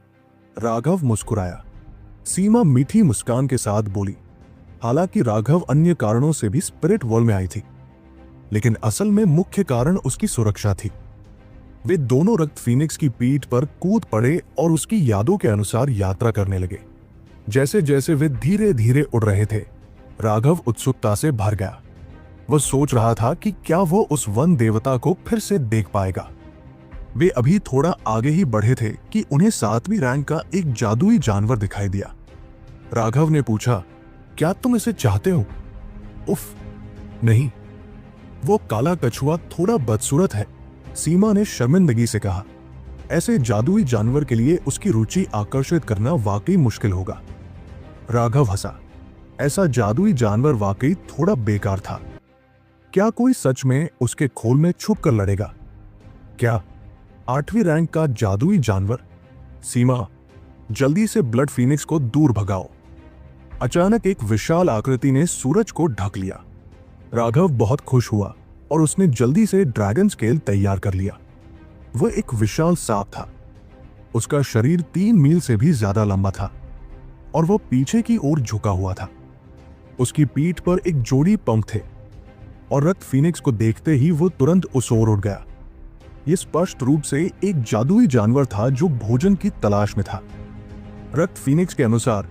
[SPEAKER 1] राघव मुस्कुराया। सीमा मीठी मुस्कान के साथ बोली। हालांकि राघव अन्य कारणों से भी स्पिरिट वर्ल्ड में आई थी, लेकिन असल में मुख्य कारण उसकी सुरक्षा थी। वे दोनों रक्त फीनिक्स की पीठ पर कूद पड़े और उसकी यादों के अनुसार यात्रा करने लगे। जैसे जैसे वे धीरे धीरे उड़ रहे थे, राघव उत्सुकता से भर गया। वह सोच रहा था कि क्या वो उस वन देवता को फिर से देख पाएगा। वे अभी थोड़ा आगे ही बढ़े थे कि उन्हें 7वीं रैंक का एक जादुई जानवर दिखाई दिया। राघव ने पूछा, क्या तुम इसे चाहते हो? उफ, नहीं, वो काला कछुआ थोड़ा बदसूरत है, सीमा ने शर्मिंदगी से कहा। ऐसे जादुई जानवर के लिए उसकी रुचि आकर्षित करना वाकई मुश्किल होगा। राघव हंसा। ऐसा जादुई जानवर वाकई थोड़ा बेकार था। क्या कोई सच में उसके खोल में छुप कर लड़ेगा? क्या 8वीं रैंक का जादुई जानवर? सीमा, जल्दी से ब्लड फीनिक्स को दूर भगाओ। अचानक एक विशाल आकृति ने सूरज को ढक लिया। राघव बहुत खुश हुआ और उसने जल्दी से ड्रैगन स्केल तैयार कर लिया। वह एक विशाल सांप था। उसका शरीर 3 मील से भी ज्यादा लंबा था और वह पीछे की ओर झुका हुआ था। उसकी पीठ पर एक जोड़ी पंख थे और रक्त फीनिक्स को देखते ही वो तुरंत उस ओर उड़ गया। यह स्पष्ट रूप से एक जादुई जानवर था जो भोजन की तलाश में था। रक्त फीनिक्स के अनुसार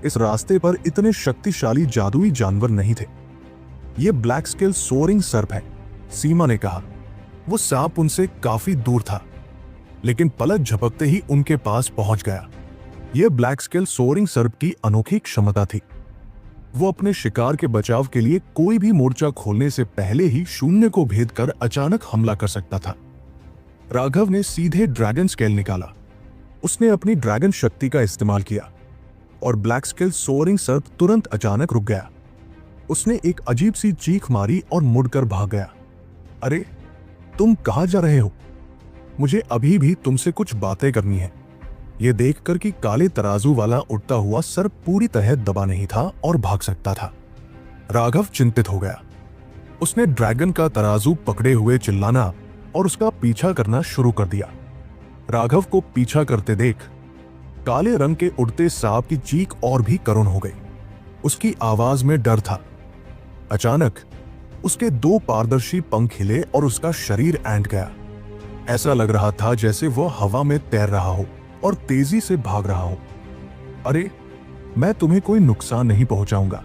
[SPEAKER 1] इस रास्ते पर इतने शक्तिशाली जादुई जानवर नहीं थे। यह ब्लैक स्केल सोअरिंग सर्प है, सीमा ने कहा। वो सांप उनसे काफी दूर था, लेकिन पलक झपकते ही उनके पास पहुंच गया। यह ब्लैक स्केल सोअरिंग सर्प की अनोखी क्षमता थी। वो अपने शिकार के बचाव के लिए कोई भी मोर्चा खोलने से पहले ही शून्य को भेद कर अचानक हमला कर सकता था। राघव ने सीधे ड्रैगन स्केल निकाला। उसने अपनी ड्रैगन शक्ति का इस्तेमाल किया और ब्लैक स्केल सोअरिंग सर्प तुरंत अचानक रुक गया। उसने एक अजीब सी चीख मारी और मुड़कर भाग गया। अरे, तुम कहां जा रहे हो? मुझे अभी भी तुमसे कुछ बातें करनी है। यह देखकर कि काले तराजू वाला उड़ता हुआ सर्प पूरी तरह दबा नहीं था और भाग सकता था, राघव चिंतित हो गया। उसने ड्रैगन का तराजू पकड़े हुए चिल्लाना और उसका पीछा करना शुरू कर दिया। राघव को पीछा करते देख काले रंग के उड़ते सांप की चीख और भी करुण हो गई। उसकी आवाज में डर था। अचानक उसके 2 पारदर्शी पंख हिले और उसका शरीर ऐंठ गया। ऐसा लग रहा था जैसे वह हवा में तैर रहा हो और तेजी से भाग रहा हो। अरे, मैं तुम्हें कोई नुकसान नहीं पहुंचाऊंगा।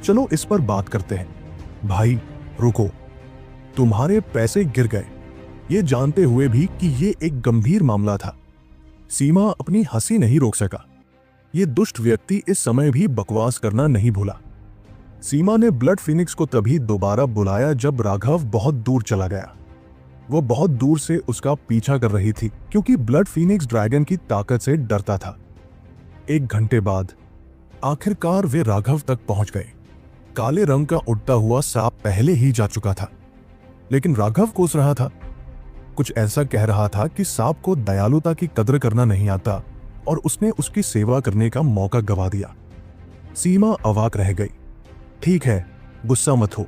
[SPEAKER 1] चलो इस पर बात करते हैं। भाई रुको, तुम्हारे पैसे गिर गए, ये जानते हुए भी कि ये एक गंभीर मामला था। सीमा अपनी हंसी नहीं रोक सका। ये दुष्ट व्यक्ति इस समय भी बकवास करना नहीं भूला। सीमा ने ब्लड फीनिक्स को तभी दोबारा बुलाया जब राघव बहुत दूर चला गया। वो बहुत दूर से उसका पीछा कर रही थी क्योंकि ब्लड फीनिक्स ड्रैगन की ताकत से डरता था। 1 घंटे बाद आखिरकार वे राघव तक पहुंच गए। काले रंग का उड़ता हुआ सांप पहले ही जा चुका था, लेकिन राघव कोस रहा था। कुछ ऐसा कह रहा था कि सांप को दयालुता की कद्र करना नहीं आता और उसने उसकी सेवा करने का मौका गवा दिया। सीमा अवाक रह गई। ठीक है, गुस्सा मत हो।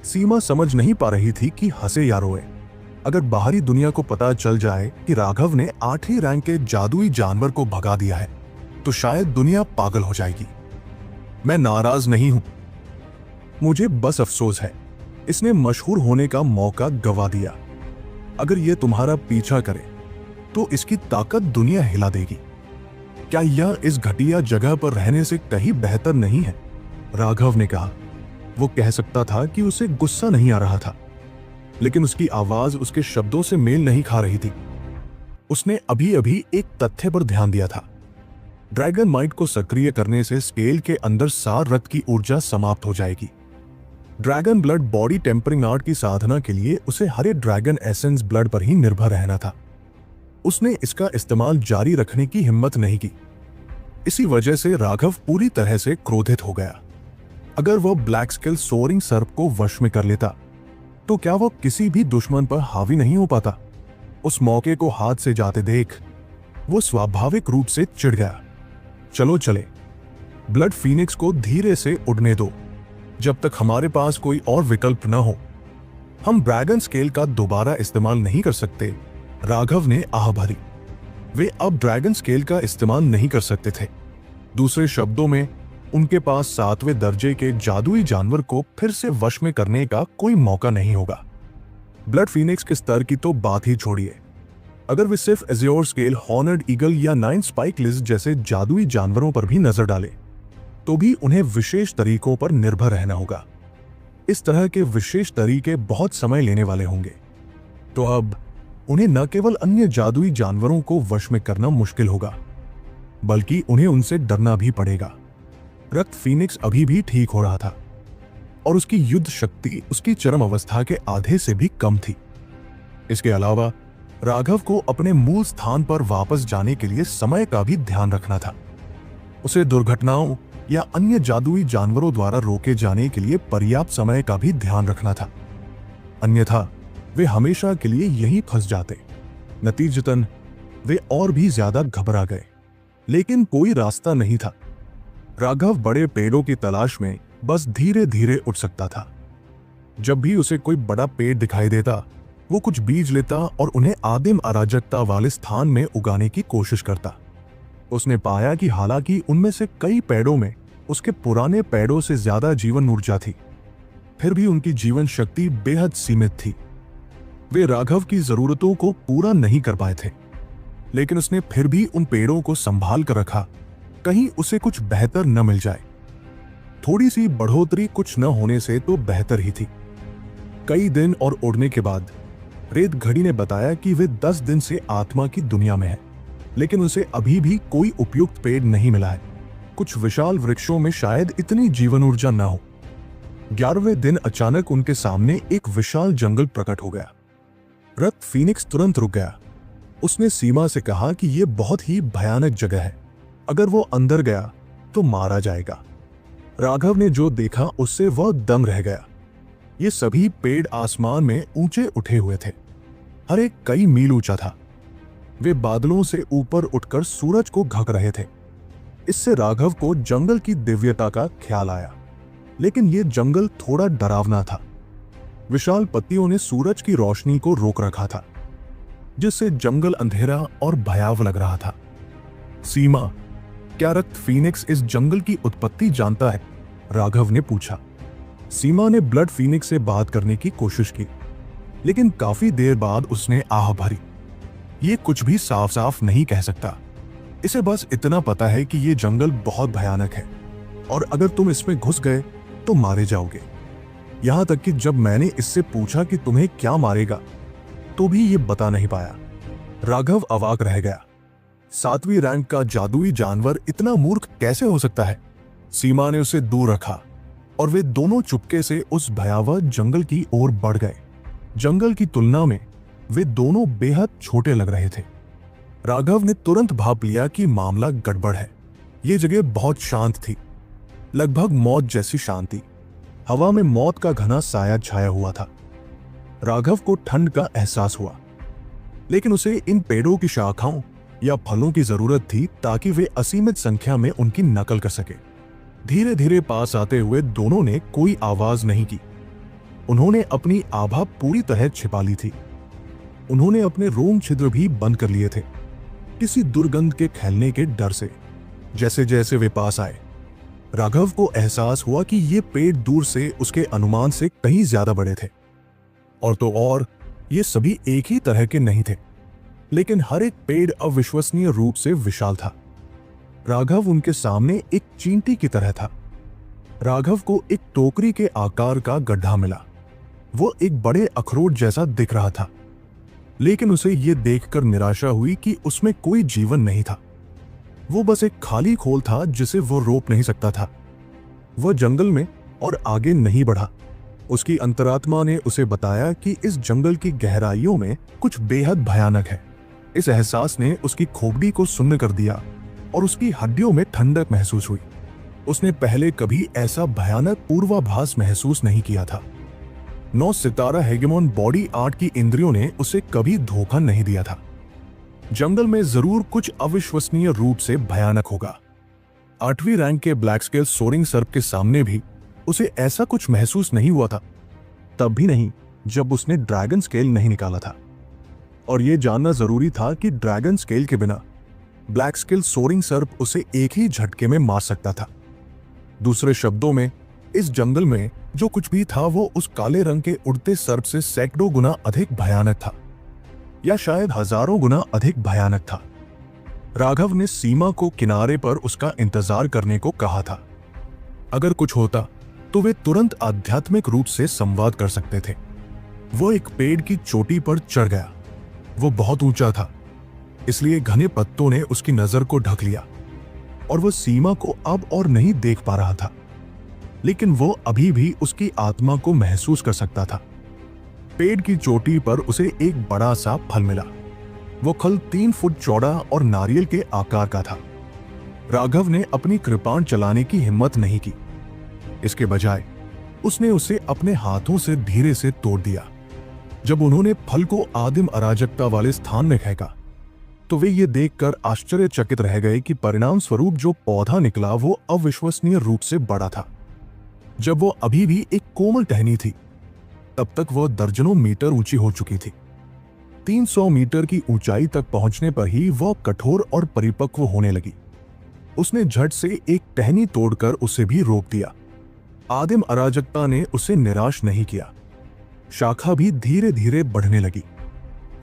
[SPEAKER 1] सीमा समझ नहीं पा रही थी कि हंसे या रोए। अगर बाहरी दुनिया को पता चल जाए कि राघव ने 8वीं रैंक के जादुई जानवर को भगा दिया है, तो शायद दुनिया पागल हो जाएगी। मैं नाराज नहीं हूं, मुझे बस अफसोस है, इसने मशहूर होने का मौका गवा दिया। अगर यह तुम्हारा पीछा करे तो इसकी ताकत दुनिया हिला देगी। क्या यह इस घटिया जगह पर रहने से कहीं बेहतर नहीं है? राघव ने कहा। वो कह सकता था कि उसे गुस्सा नहीं आ रहा था, लेकिन उसकी आवाज उसके शब्दों से मेल नहीं खा रही थी। उसने अभी अभी एक तथ्य पर ध्यान दिया था। ड्रैगन माइट को सक्रिय करने से स्केल के अंदर सार रक्त की ऊर्जा समाप्त हो जाएगी। Dragon blood body tempering art की साधना के लिए उसे हरे ड्रैगन एसेंस ब्लड पर ही निर्भर रहना था। उसने इसका इस्तेमाल जारी रखने की हिम्मत नहीं की। इसी वजह से राघव पूरी तरह से क्रोधित हो गया। अगर वह ब्लैक स्केल सोअरिंग सर्प को वश में कर लेता तो क्या वह किसी भी दुश्मन पर हावी नहीं हो पाता? उस मौके को हाथ से जाते देख वो स्वाभाविक रूप से चिढ़ गया। चलो चले, ब्लड फीनिक्स को धीरे से उड़ने दो जब तक हमारे पास कोई और विकल्प न हो। हम ड्रैगन स्केल का दोबारा इस्तेमाल नहीं कर सकते। राघव ने आह भरी। वे अब ड्रैगन स्केल का इस्तेमाल नहीं कर सकते थे। दूसरे शब्दों में, उनके पास 7वें दर्जे के जादुई जानवर को फिर से वश में करने का कोई मौका नहीं होगा। ब्लड फीनिक्स के स्तर की तो बात ही छोड़िए, अगर वे सिर्फ एज़्योर स्केल, हॉर्नड ईगल या 9 स्पाइक लिस्ट जैसे जादुई जानवरों पर भी नजर डाले तो भी उन्हें विशेष तरीकों पर निर्भर रहना होगा। इस तरह के विशेष तरीके बहुत समय लेने वाले होंगे। तो अब उन्हें न केवल अन्य जादुई जानवरों को वश में करना मुश्किल होगा, बल्कि उन्हें उनसे डरना भी पड़ेगा। रक्त फीनिक्स अभी भी ठीक हो रहा था और उसकी युद्ध शक्ति उसकी चरम अवस्था के आधे से भी कम थी। इसके अलावा राघव को अपने मूल स्थान पर वापस जाने के लिए समय का भी ध्यान रखना था। उसे दुर्घटनाओं या अन्य जादुई जानवरों द्वारा रोके जाने के लिए पर्याप्त समय का भी ध्यान रखना था, अन्यथा वे हमेशा के लिए यहीं फंस जाते। नतीजतन वे और भी ज्यादा घबरा गए, लेकिन कोई रास्ता नहीं था। राघव बड़े पेड़ों की तलाश में बस धीरे धीरे उठ सकता था। जब भी उसे कोई बड़ा पेड़ दिखाई देता, वो कुछ बीज लेता और उन्हें आदिम अराजकता वाले स्थान में उगाने की कोशिश करता। उसने पाया कि हालांकि उनमें से कई पेड़ों में उसके पुराने पेड़ों से ज्यादा जीवन ऊर्जा थी, फिर भी उनकी जीवन शक्ति बेहद सीमित थी। वे राघव की जरूरतों को पूरा नहीं कर पाए थे, लेकिन उसने फिर भी उन पेड़ों को संभाल कर रखा, कहीं उसे कुछ बेहतर न मिल जाए। थोड़ी सी बढ़ोतरी कुछ न होने से तो बेहतर ही थी। कई दिन और उड़ने के बाद रेत घड़ी ने बताया कि वे 10 दिन से आत्मा की दुनिया में है, लेकिन उसे अभी भी कोई उपयुक्त पेड़ नहीं मिला है। कुछ विशाल वृक्षों में शायद इतनी जीवन ऊर्जा न हो। 11वें दिन अचानक उनके सामने एक विशाल जंगल प्रकट हो गया। रक्त फीनिक्स तुरंत रुक गया। उसने सीमा से कहा कि यह बहुत ही भयानक जगह है, अगर वो अंदर गया तो मारा जाएगा। राघव ने जो देखा उससे वह दंग रह गया। ये सभी पेड़ आसमान में ऊंचे उठे हुए थे, हर एक कई मील ऊंचा था। वे बादलों से ऊपर उठकर सूरज को ढक रहे थे। इससे राघव को जंगल की दिव्यता का ख्याल आया, लेकिन यह जंगल थोड़ा डरावना था। विशाल पत्तियों ने सूरज की रोशनी को रोक रखा था, जिससे जंगल अंधेरा और भयावह लग रहा था। सीमा, क्या रक्त फीनिक्स इस जंगल की उत्पत्ति जानता है? राघव ने पूछा। सीमा ने ब्लड फीनिक्स से बात करने की कोशिश की, लेकिन काफी देर बाद उसने आह भरी। ये कुछ भी साफ साफ नहीं कह सकता। इसे बस इतना पता है कि ये जंगल बहुत भयानक है और अगर तुम इसमें घुस गए तो मारे जाओगे। यहां तक कि जब मैंने इससे पूछा कि तुम्हें क्या मारेगा, तो भी ये बता नहीं पाया। राघव अवाक रह गया। 7वीं रैंक का जादुई जानवर इतना मूर्ख कैसे हो सकता है? सीमा ने उसे दूर रखा और वे दोनों चुपके से उस भयावह जंगल की ओर बढ़ गए। जंगल की तुलना में वे दोनों बेहद छोटे लग रहे थे। राघव ने तुरंत भाप लिया कि मामला गड़बड़ है। ये जगह बहुत शांत थी, लगभग मौत जैसी शांति। हवा में मौत का घना साया छाया हुआ था। राघव को ठंड का एहसास हुआ, लेकिन उसे इन पेड़ों की शाखाओं या फलों की जरूरत थी ताकि वे असीमित संख्या में उनकी नकल कर सके। धीरे धीरे पास आते हुए दोनों ने कोई आवाज नहीं की। उन्होंने अपनी आभा पूरी तरह छिपा ली थी। उन्होंने अपने रोम छिद्र भी बंद कर लिए थे, किसी दुर्गंध के फैलने के डर से। जैसे जैसे वे पास आए, राघव को एहसास हुआ कि ये पेड़ दूर से उसके अनुमान से कहीं ज्यादा बड़े थे। और तो और ये सभी एक ही तरह के नहीं थे, लेकिन हर एक पेड़ अविश्वसनीय रूप से विशाल था। राघव उनके सामने एक चींटी की तरह था। राघव को एक टोकरी के आकार का गड्ढा मिला। वो एक बड़े अखरोट जैसा दिख रहा था, लेकिन उसे ये देखकर निराशा हुई कि उसमें कोई जीवन नहीं था। वो बस एक खाली खोल था जिसे वो रोक नहीं सकता था। वह जंगल में और आगे नहीं बढ़ा। उसकी अंतरात्मा ने उसे बताया कि इस जंगल की गहराइयों में कुछ बेहद भयानक है। इस एहसास ने उसकी खोपड़ी को सुन्न कर दिया और उसकी हड्डियों में ठंडक महसूस हुई। उसने पहले कभी ऐसा भयानक पूर्वाभास महसूस नहीं किया था। 9 सितारा हेगेमोन बॉडी आर्ट की इंद्रियों ने उसे कभी धोखा नहीं दिया था। जंगल में जरूर कुछ अविश्वसनीय रूप से भयानक होगा। 8वीं रैंक के ब्लैक स्केल सोरिंग सर्प के सामने भी उसे ऐसा कुछ महसूस नहीं हुआ था, तब भी नहीं जब उसने ड्रैगन स्केल नहीं निकाला था। और यह जानना जरूरी था कि ड्रैगन स्केल के बिना ब्लैक स्केल सोरिंग सर्प उसे एक ही झटके में मार सकता था। दूसरे शब्दों में, इस जंगल में जो कुछ भी था वो उस काले रंग के उड़ते सर्प से सैकड़ों गुना अधिक भयानक था, या शायद हजारों गुना अधिक भयानक था। राघव ने सीमा को किनारे पर उसका इंतजार करने को कहा था। अगर कुछ होता तो वे तुरंत आध्यात्मिक रूप से संवाद कर सकते थे। वो एक पेड़ की चोटी पर चढ़ गया। वो बहुत ऊंचा था, इसलिए घने पत्तों ने उसकी नजर को ढक लिया और वो सीमा को अब और नहीं देख पा रहा था। लेकिन वो अभी भी उसकी आत्मा को महसूस कर सकता था। पेड़ की चोटी पर उसे एक बड़ा सा फल मिला। वो फल 3 फुट चौड़ा और नारियल के आकार का था। राघव ने अपनी कृपाण चलाने की हिम्मत नहीं की। इसके बजाय उसने उसे अपने हाथों से धीरे से तोड़ दिया। जब उन्होंने फल को आदिम अराजकता वाले स्थान में फेंका तो वे ये देखकर आश्चर्यचकित रह गए कि परिणाम स्वरूप जो पौधा निकला वो अविश्वसनीय रूप से बड़ा था। जब वो अभी भी एक कोमल टहनी थी, तब तक वह दर्जनों मीटर ऊंची हो चुकी थी। 300 मीटर की ऊंचाई तक पहुंचने पर ही वह कठोर और परिपक्व होने लगी। उसने झट से एक टहनी तोड़कर उसे भी रोक दिया। आदिम अराजकता ने उसे निराश नहीं किया। शाखा भी धीरे धीरे बढ़ने लगी।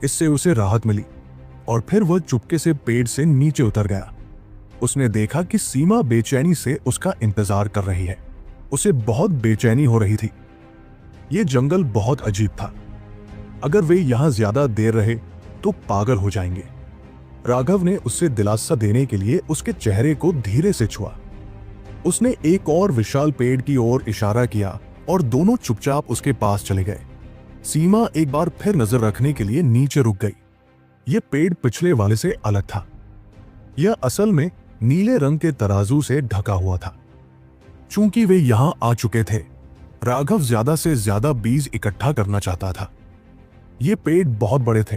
[SPEAKER 1] इससे उसे राहत मिली और फिर वह चुपके से पेड़ से नीचे उतर गया। उसने देखा कि सीमा बेचैनी से उसका इंतजार कर रही है। उसे बहुत बेचैनी हो रही थी। यह जंगल बहुत अजीब था। अगर वे यहां ज्यादा देर रहे तो पागल हो जाएंगे। राघव ने उससे दिलासा देने के लिए उसके चेहरे को धीरे से छुआ। उसने एक और विशाल पेड़ की ओर इशारा किया और दोनों चुपचाप उसके पास चले गए। सीमा एक बार फिर नजर रखने के लिए नीचे रुक गई। यह पेड़ पिछले वाले से अलग था। यह असल में नीले रंग के तराजू से ढका हुआ था। चूंकि वे यहां आ चुके थे, राघव ज्यादा से ज्यादा बीज इकट्ठा करना चाहता था। ये पेड़ बहुत बड़े थे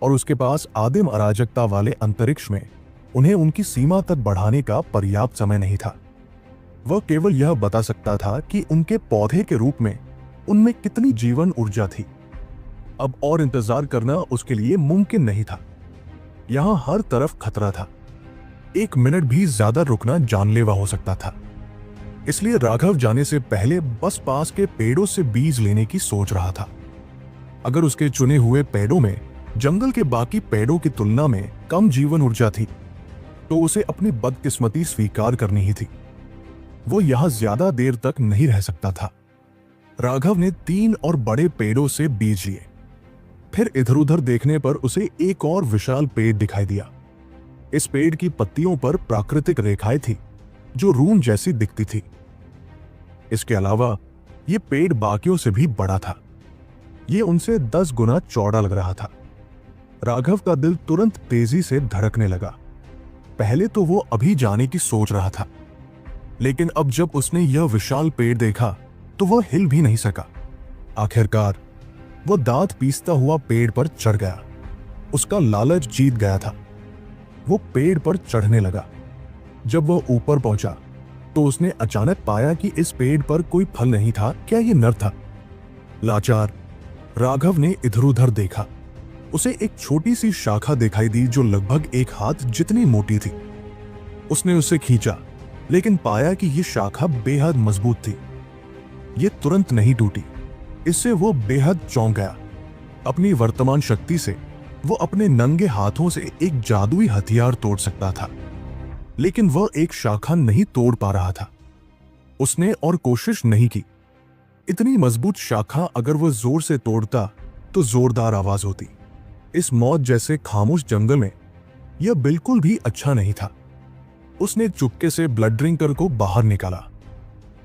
[SPEAKER 1] और उसके पास आदिम अराजकता वाले अंतरिक्ष में उन्हें उनकी सीमा तक बढ़ाने का पर्याप्त समय नहीं था। वह केवल यह बता सकता था कि उनके पौधे के रूप में उनमें कितनी जीवन ऊर्जा थी। अब और इंतजार करना उसके लिए मुमकिन नहीं था। यहां हर तरफ खतरा था। 1 मिनट भी ज्यादा रुकना जानलेवा हो सकता था। इसलिए राघव जाने से पहले बस पास के पेड़ों से बीज लेने की सोच रहा था। अगर उसके चुने हुए पेड़ों में जंगल के बाकी पेड़ों की तुलना में कम जीवन ऊर्जा थी तो उसे अपनी बदकिस्मती स्वीकार करनी ही थी। वो यहां ज्यादा देर तक नहीं रह सकता था। राघव ने 3 और बड़े पेड़ों से बीज लिए। फिर इधर उधर देखने पर उसे एक और विशाल पेड़ दिखाई दिया। इस पेड़ की पत्तियों पर प्राकृतिक रेखाएं थी जो रूम जैसी दिखती थी। इसके अलावा यह पेड़ बाकियों से भी बड़ा था। यह उनसे 10 गुना चौड़ा लग रहा था। राघव का दिल तुरंत तेजी से धड़कने लगा। पहले तो वो अभी जाने की सोच रहा था, लेकिन अब जब उसने यह विशाल पेड़ देखा तो वह हिल भी नहीं सका। आखिरकार वह दांत पीसता हुआ पेड़ पर चढ़ गया। उसका लालच जीत गया था। वो पेड़ पर चढ़ने लगा। जब वह ऊपर पहुंचा तो उसने अचानक पाया कि इस पेड़ पर कोई फल नहीं था। क्या यह नर था? लाचार राघव ने इधर उधर देखा। उसे एक छोटी सी शाखा दिखाई दी जो लगभग 1 हाथ जितनी मोटी थी। उसने उसे खींचा, लेकिन पाया कि यह शाखा बेहद मजबूत थी। यह तुरंत नहीं टूटी। इससे वो बेहद चौंक गया। अपनी वर्तमान शक्ति से वो अपने नंगे हाथों से एक जादुई हथियार तोड़ सकता था, लेकिन वह एक शाखा नहीं तोड़ पा रहा था। उसने और कोशिश नहीं की। इतनी मजबूत शाखा अगर वह जोर से तोड़ता तो जोरदार आवाज होती। इस मौत जैसे खामोश जंगल में यह बिल्कुल भी अच्छा नहीं था। उसने चुपके से ब्लड ड्रिंकर को बाहर निकाला।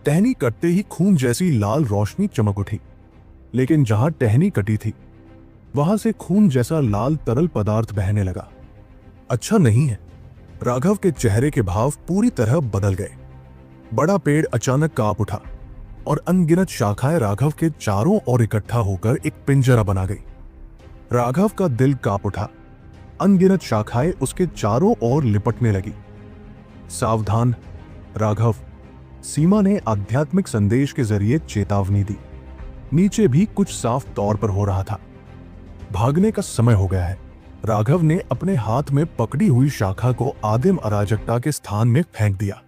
[SPEAKER 1] टहनी कटते ही खून जैसी लाल रोशनी चमक उठी, लेकिन जहां टहनी कटी थी वहां से खून जैसा लाल तरल पदार्थ बहने लगा। अच्छा नहीं है। राघव के चेहरे के भाव पूरी तरह बदल गए। बड़ा पेड़ अचानक कांप उठा और अनगिनत शाखाएं राघव के चारों ओर इकट्ठा होकर एक पिंजरा बना गई। राघव का दिल कांप उठा। अनगिनत शाखाएं उसके चारों ओर लिपटने लगी। सावधान राघव, सीमा ने आध्यात्मिक संदेश के जरिए चेतावनी दी। नीचे भी कुछ साफ तौर पर हो रहा था। भागने का समय हो गया है। राघव ने अपने हाथ में पकड़ी हुई शाखा को आदिम अराजकता के स्थान में फेंक दिया।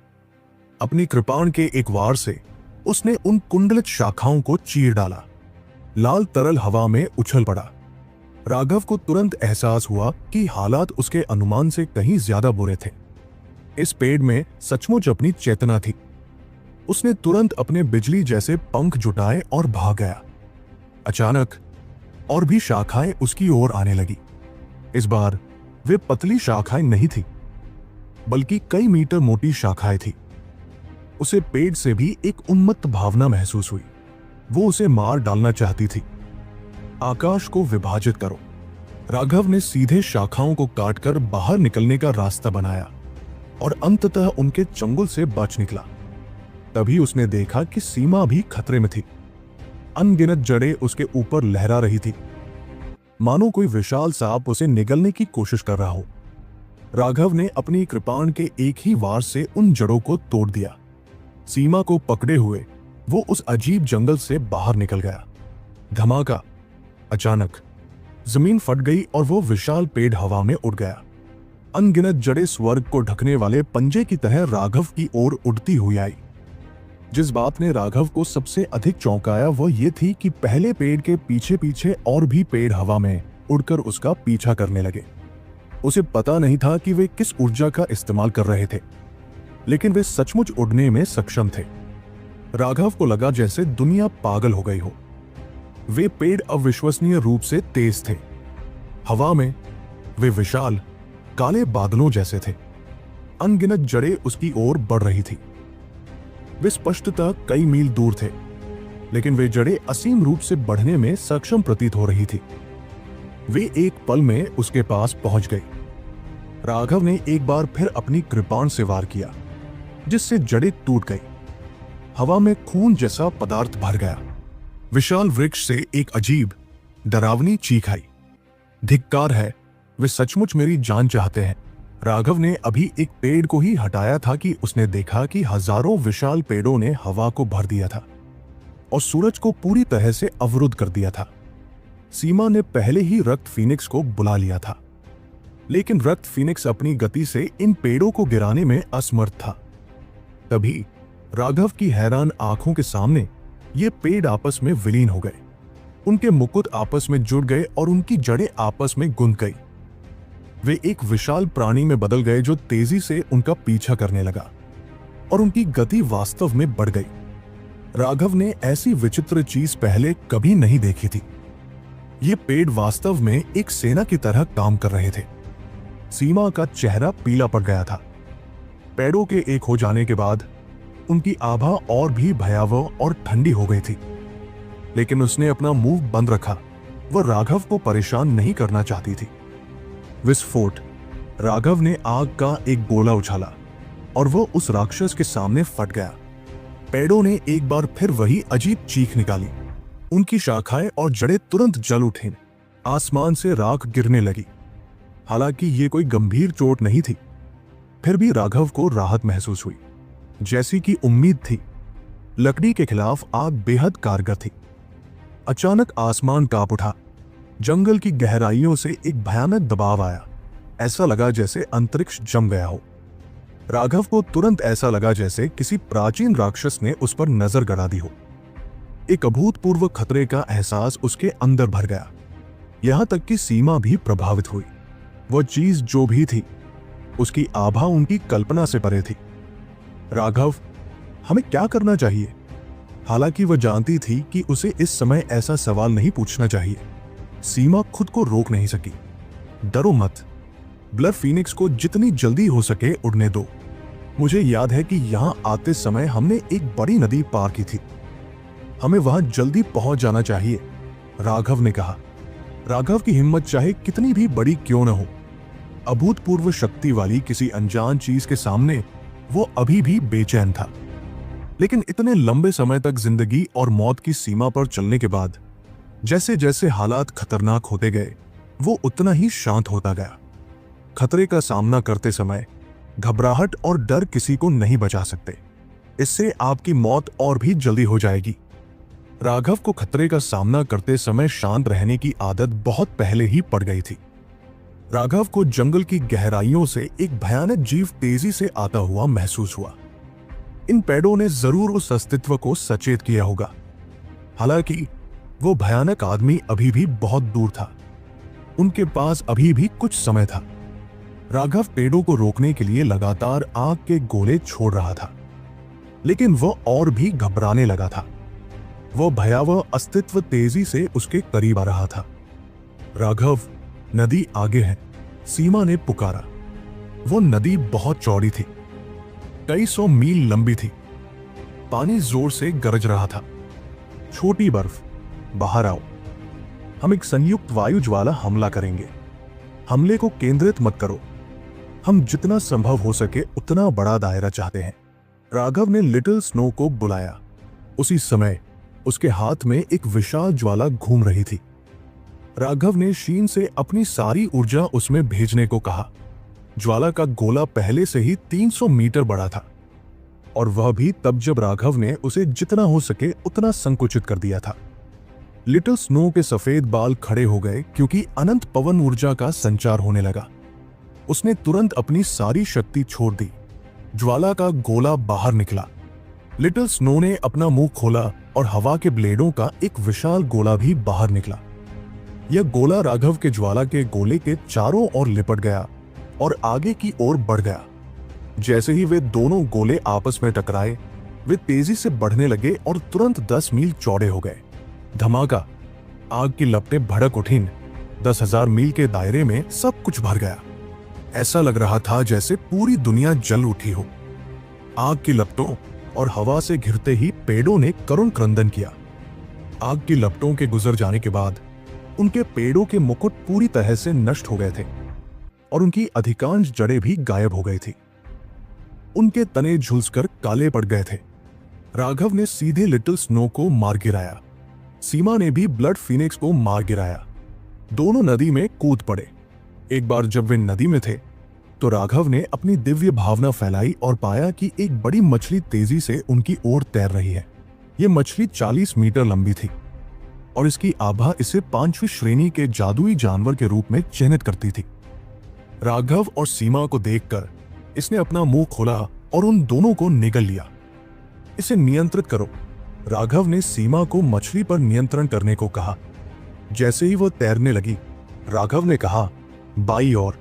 [SPEAKER 1] अपनी कृपाण के एक वार से उसने उन कुंडलित शाखाओं को चीर डाला। लाल तरल हवा में उछल पड़ा। राघव को तुरंत एहसास हुआ कि हालात उसके अनुमान से कहीं ज्यादा बुरे थे। इस पेड़ में सचमुच अपनी चेतना थी। उसने तुरंत अपने बिजली जैसे पंख जुटाए और भाग गया। अचानक और भी शाखाएं उसकी ओर आने लगी। इस बार वे पतली शाखाएं नहीं थी, बल्कि कई मीटर मोटी शाखाएं थी। उसे पेड़ से भी एक उन्मत्त भावना महसूस हुई। वो उसे मार डालना चाहती थी। आकाश को विभाजित करो। राघव ने सीधे शाखाओं को काटकर बाहर निकलने का रास्ता बनाया और अंततः उनके चंगुल से बच निकला। तभी उसने देखा कि सीमा भी खतरे में थी। अनगिनत जड़ें उसके ऊपर लहरा रही थी, मानो कोई विशाल सांप उसे निगलने की कोशिश कर रहा हो। राघव ने अपनी कृपाण के एक ही वार से उन जड़ों को तोड़ दिया। सीमा को पकड़े हुए वो उस अजीब जंगल से बाहर निकल गया। धमाका! अचानक जमीन फट गई और वो विशाल पेड़ हवा में उड़ गया। अनगिनत जड़ें स्वर्ग को ढकने वाले पंजे की तरह राघव की ओर उड़ती हुई आई। जिस बात ने राघव को सबसे अधिक चौंकाया वह ये थी कि पहले पेड़ के पीछे पीछे और भी पेड़ हवा में उड़कर उसका पीछा करने लगे। उसे पता नहीं था कि वे किस ऊर्जा का इस्तेमाल कर रहे थे, लेकिन वे सचमुच उड़ने में सक्षम थे। राघव को लगा जैसे दुनिया पागल हो गई हो। वे पेड़ अविश्वसनीय रूप से तेज थे। हवा में वे विशाल काले बादलों जैसे थे। अनगिनत जड़ें उसकी ओर बढ़ रही थी। वे स्पष्टतः कई मील दूर थे, लेकिन वे जड़ें असीम रूप से बढ़ने में सक्षम प्रतीत हो रही थी। वे एक पल में उसके पास पहुंच गई। राघव ने एक बार फिर अपनी कृपाण से वार किया, जिससे जड़ें टूट गई। हवा में खून जैसा पदार्थ भर गया। विशाल वृक्ष से एक अजीब डरावनी चीख आई। धिक्कार है, वे सचमुच मेरी जान चाहते हैं। राघव ने अभी एक पेड़ को ही हटाया था कि उसने देखा कि हजारों विशाल पेड़ों ने हवा को भर दिया था और सूरज को पूरी तरह से अवरुद्ध कर दिया था। सीमा ने पहले ही रक्त फीनिक्स को बुला लिया था, लेकिन रक्त फीनिक्स अपनी गति से इन पेड़ों को गिराने में असमर्थ था। तभी राघव की हैरान आंखों के सामने ये पेड़ आपस में विलीन हो गए। उनके मुकुट आपस में जुड़ गए और उनकी जड़ें आपस में गुंथ गई। वे एक विशाल प्राणी में बदल गए जो तेजी से उनका पीछा करने लगा और उनकी गति वास्तव में बढ़ गई। राघव ने ऐसी विचित्र चीज पहले कभी नहीं देखी थी। ये पेड़ वास्तव में एक सेना की तरह काम कर रहे थे। सीमा का चेहरा पीला पड़ गया था। पेड़ों के एक हो जाने के बाद उनकी आभा और भी भयावह और ठंडी हो गई थी, लेकिन उसने अपना मुंह बंद रखा। वह राघव को परेशान नहीं करना चाहती थी। विस्फोट! राघव ने आग का एक गोला उछाला और वो उस राक्षस के सामने फट गया। पेड़ों ने एक बार फिर वही अजीब चीख निकाली। उनकी शाखाएं और जड़ें तुरंत जल उठीं। आसमान से राख गिरने लगी। हालांकि ये कोई गंभीर चोट नहीं थी, फिर भी राघव को राहत महसूस हुई, जैसी कि उम्मीद थी। लकड़ी के खिलाफ आग बेहद कारगर थी। अचानक आसमान कांप उठा। जंगल की गहराइयों से एक भयानक दबाव आया। ऐसा लगा जैसे अंतरिक्ष जम गया हो। राघव को तुरंत ऐसा लगा जैसे किसी प्राचीन राक्षस ने उस पर नजर गड़ा दी हो। एक अभूतपूर्व खतरे का एहसास उसके अंदर भर गया। यहां तक कि सीमा भी प्रभावित हुई। वह चीज जो भी थी, उसकी आभा उनकी कल्पना से परे थी। राघव, हमें क्या करना चाहिए? हालांकि वह जानती थी कि उसे इस समय ऐसा सवाल नहीं पूछना चाहिए। सीमा खुद को रोक नहीं सकी। डरो मत। ब्लर फीनिक्स को जितनी जल्दी हो सके उड़ने दो। मुझे याद है कि यहां आते समय हमने एक बड़ी नदी पार की थी। हमें वहां जल्दी पहुंच जाना चाहिए, राघव ने कहा। राघव की हिम्मत चाहे कितनी भी बड़ी क्यों न हो, अभूतपूर्व शक्ति वाली किसी अनजान चीज के सामने वो अभी भी बेचैन था। लेकिन इतने लंबे समय तक जिंदगी और मौत की सीमा पर चलने के बाद जैसे जैसे हालात खतरनाक होते गए, वो उतना ही शांत होता गया। खतरे का सामना करते समय घबराहट और डर किसी को नहीं बचा सकते। इससे आपकी मौत और भी जल्दी हो जाएगी। राघव को खतरे का सामना करते समय शांत रहने की आदत बहुत पहले ही पड़ गई थी। राघव को जंगल की गहराइयों से एक भयानक जीव तेजी से आता हुआ महसूस हुआ। इन पेड़ों ने जरूर उस अस्तित्व को सचेत किया होगा। हालांकि वो भयानक आदमी अभी भी बहुत दूर था। उनके पास अभी भी कुछ समय था। राघव पेड़ों को रोकने के लिए लगातार आग के गोले छोड़ रहा था, लेकिन वह और भी घबराने लगा था। वह भयावह अस्तित्व तेजी से उसके करीब आ रहा था। राघव, नदी आगे है, सीमा ने पुकारा। वो नदी बहुत चौड़ी थी, कई 100 मील लंबी थी। पानी जोर से गरज रहा था। छोटी बर्फ, बाहर आओ। हम एक संयुक्त वायु ज्वाला हमला करेंगे। हमले को केंद्रित मत करो। हम जितना संभव हो सके उतना बड़ा दायरा चाहते हैं। राघव ने लिटिल स्नो को बुलाया। उसी समय उसके हाथ में एक विशाल ज्वाला घूम रही थी। राघव ने शीन से अपनी सारी ऊर्जा उसमें भेजने को कहा। ज्वाला का गोला पहले से ही 300 मीटर बड़ा था, और वह भी तब जब राघव ने उसे जितना हो सके उतना संकुचित कर दिया था। लिटिल स्नो के सफेद बाल खड़े हो गए क्योंकि अनंत पवन ऊर्जा का संचार होने लगा। उसने तुरंत अपनी सारी शक्ति छोड़ दी। ज्वाला का गोला बाहर निकला। लिटिल स्नो ने अपना मुंह खोला और हवा के ब्लेडों का एक विशाल गोला भी बाहर निकला। यह गोला राघव के ज्वाला के गोले के चारों ओर लिपट गया और आगे की ओर बढ़ गया। जैसे ही वे दोनों गोले आपस में टकराए, वे तेजी से बढ़ने लगे और तुरंत 10 मील चौड़े हो गए। धमाका, आग की लपटें भड़क उठीं। 10,000 मील के दायरे में सब कुछ भर गया। ऐसा लग रहा था जैसे पूरी दुनिया जल उठी हो। आग की लपटों और हवा से घिरते ही पेड़ों ने करुण क्रंदन किया। आग की लपटों के गुजर जाने के बाद उनके पेड़ों के मुकुट पूरी तरह से नष्ट हो गए थे और उनकी अधिकांश जड़ें भी गायब हो गई थी। उनके तने झुलसकर काले पड़ गए थे। राघव ने सीधे लिटिल स्नो को मार गिराया। सीमा ने भी ब्लड फीनिक्स को मार गिराया। दोनों नदी में कूद पड़े। एक बार जब वे नदी में थे तो राघव ने अपनी दिव्य भावना फैलाई और पाया कि एक बड़ी मछली तेजी से उनकी ओर तैर रही है। यह मछली 40 मीटर लंबी थी और इसकी आभा इसे 5वीं श्रेणी के जादुई जानवर के रूप में चिन्हित करती थी। राघव और सीमा को देखकर इसने अपना मुंह खोला और उन दोनों को निगल लिया। इसे नियंत्रित करो। राघव ने सीमा को मछली पर नियंत्रण करने को कहा। जैसे ही वह तैरने लगी, राघव ने कहा, बाई ओर।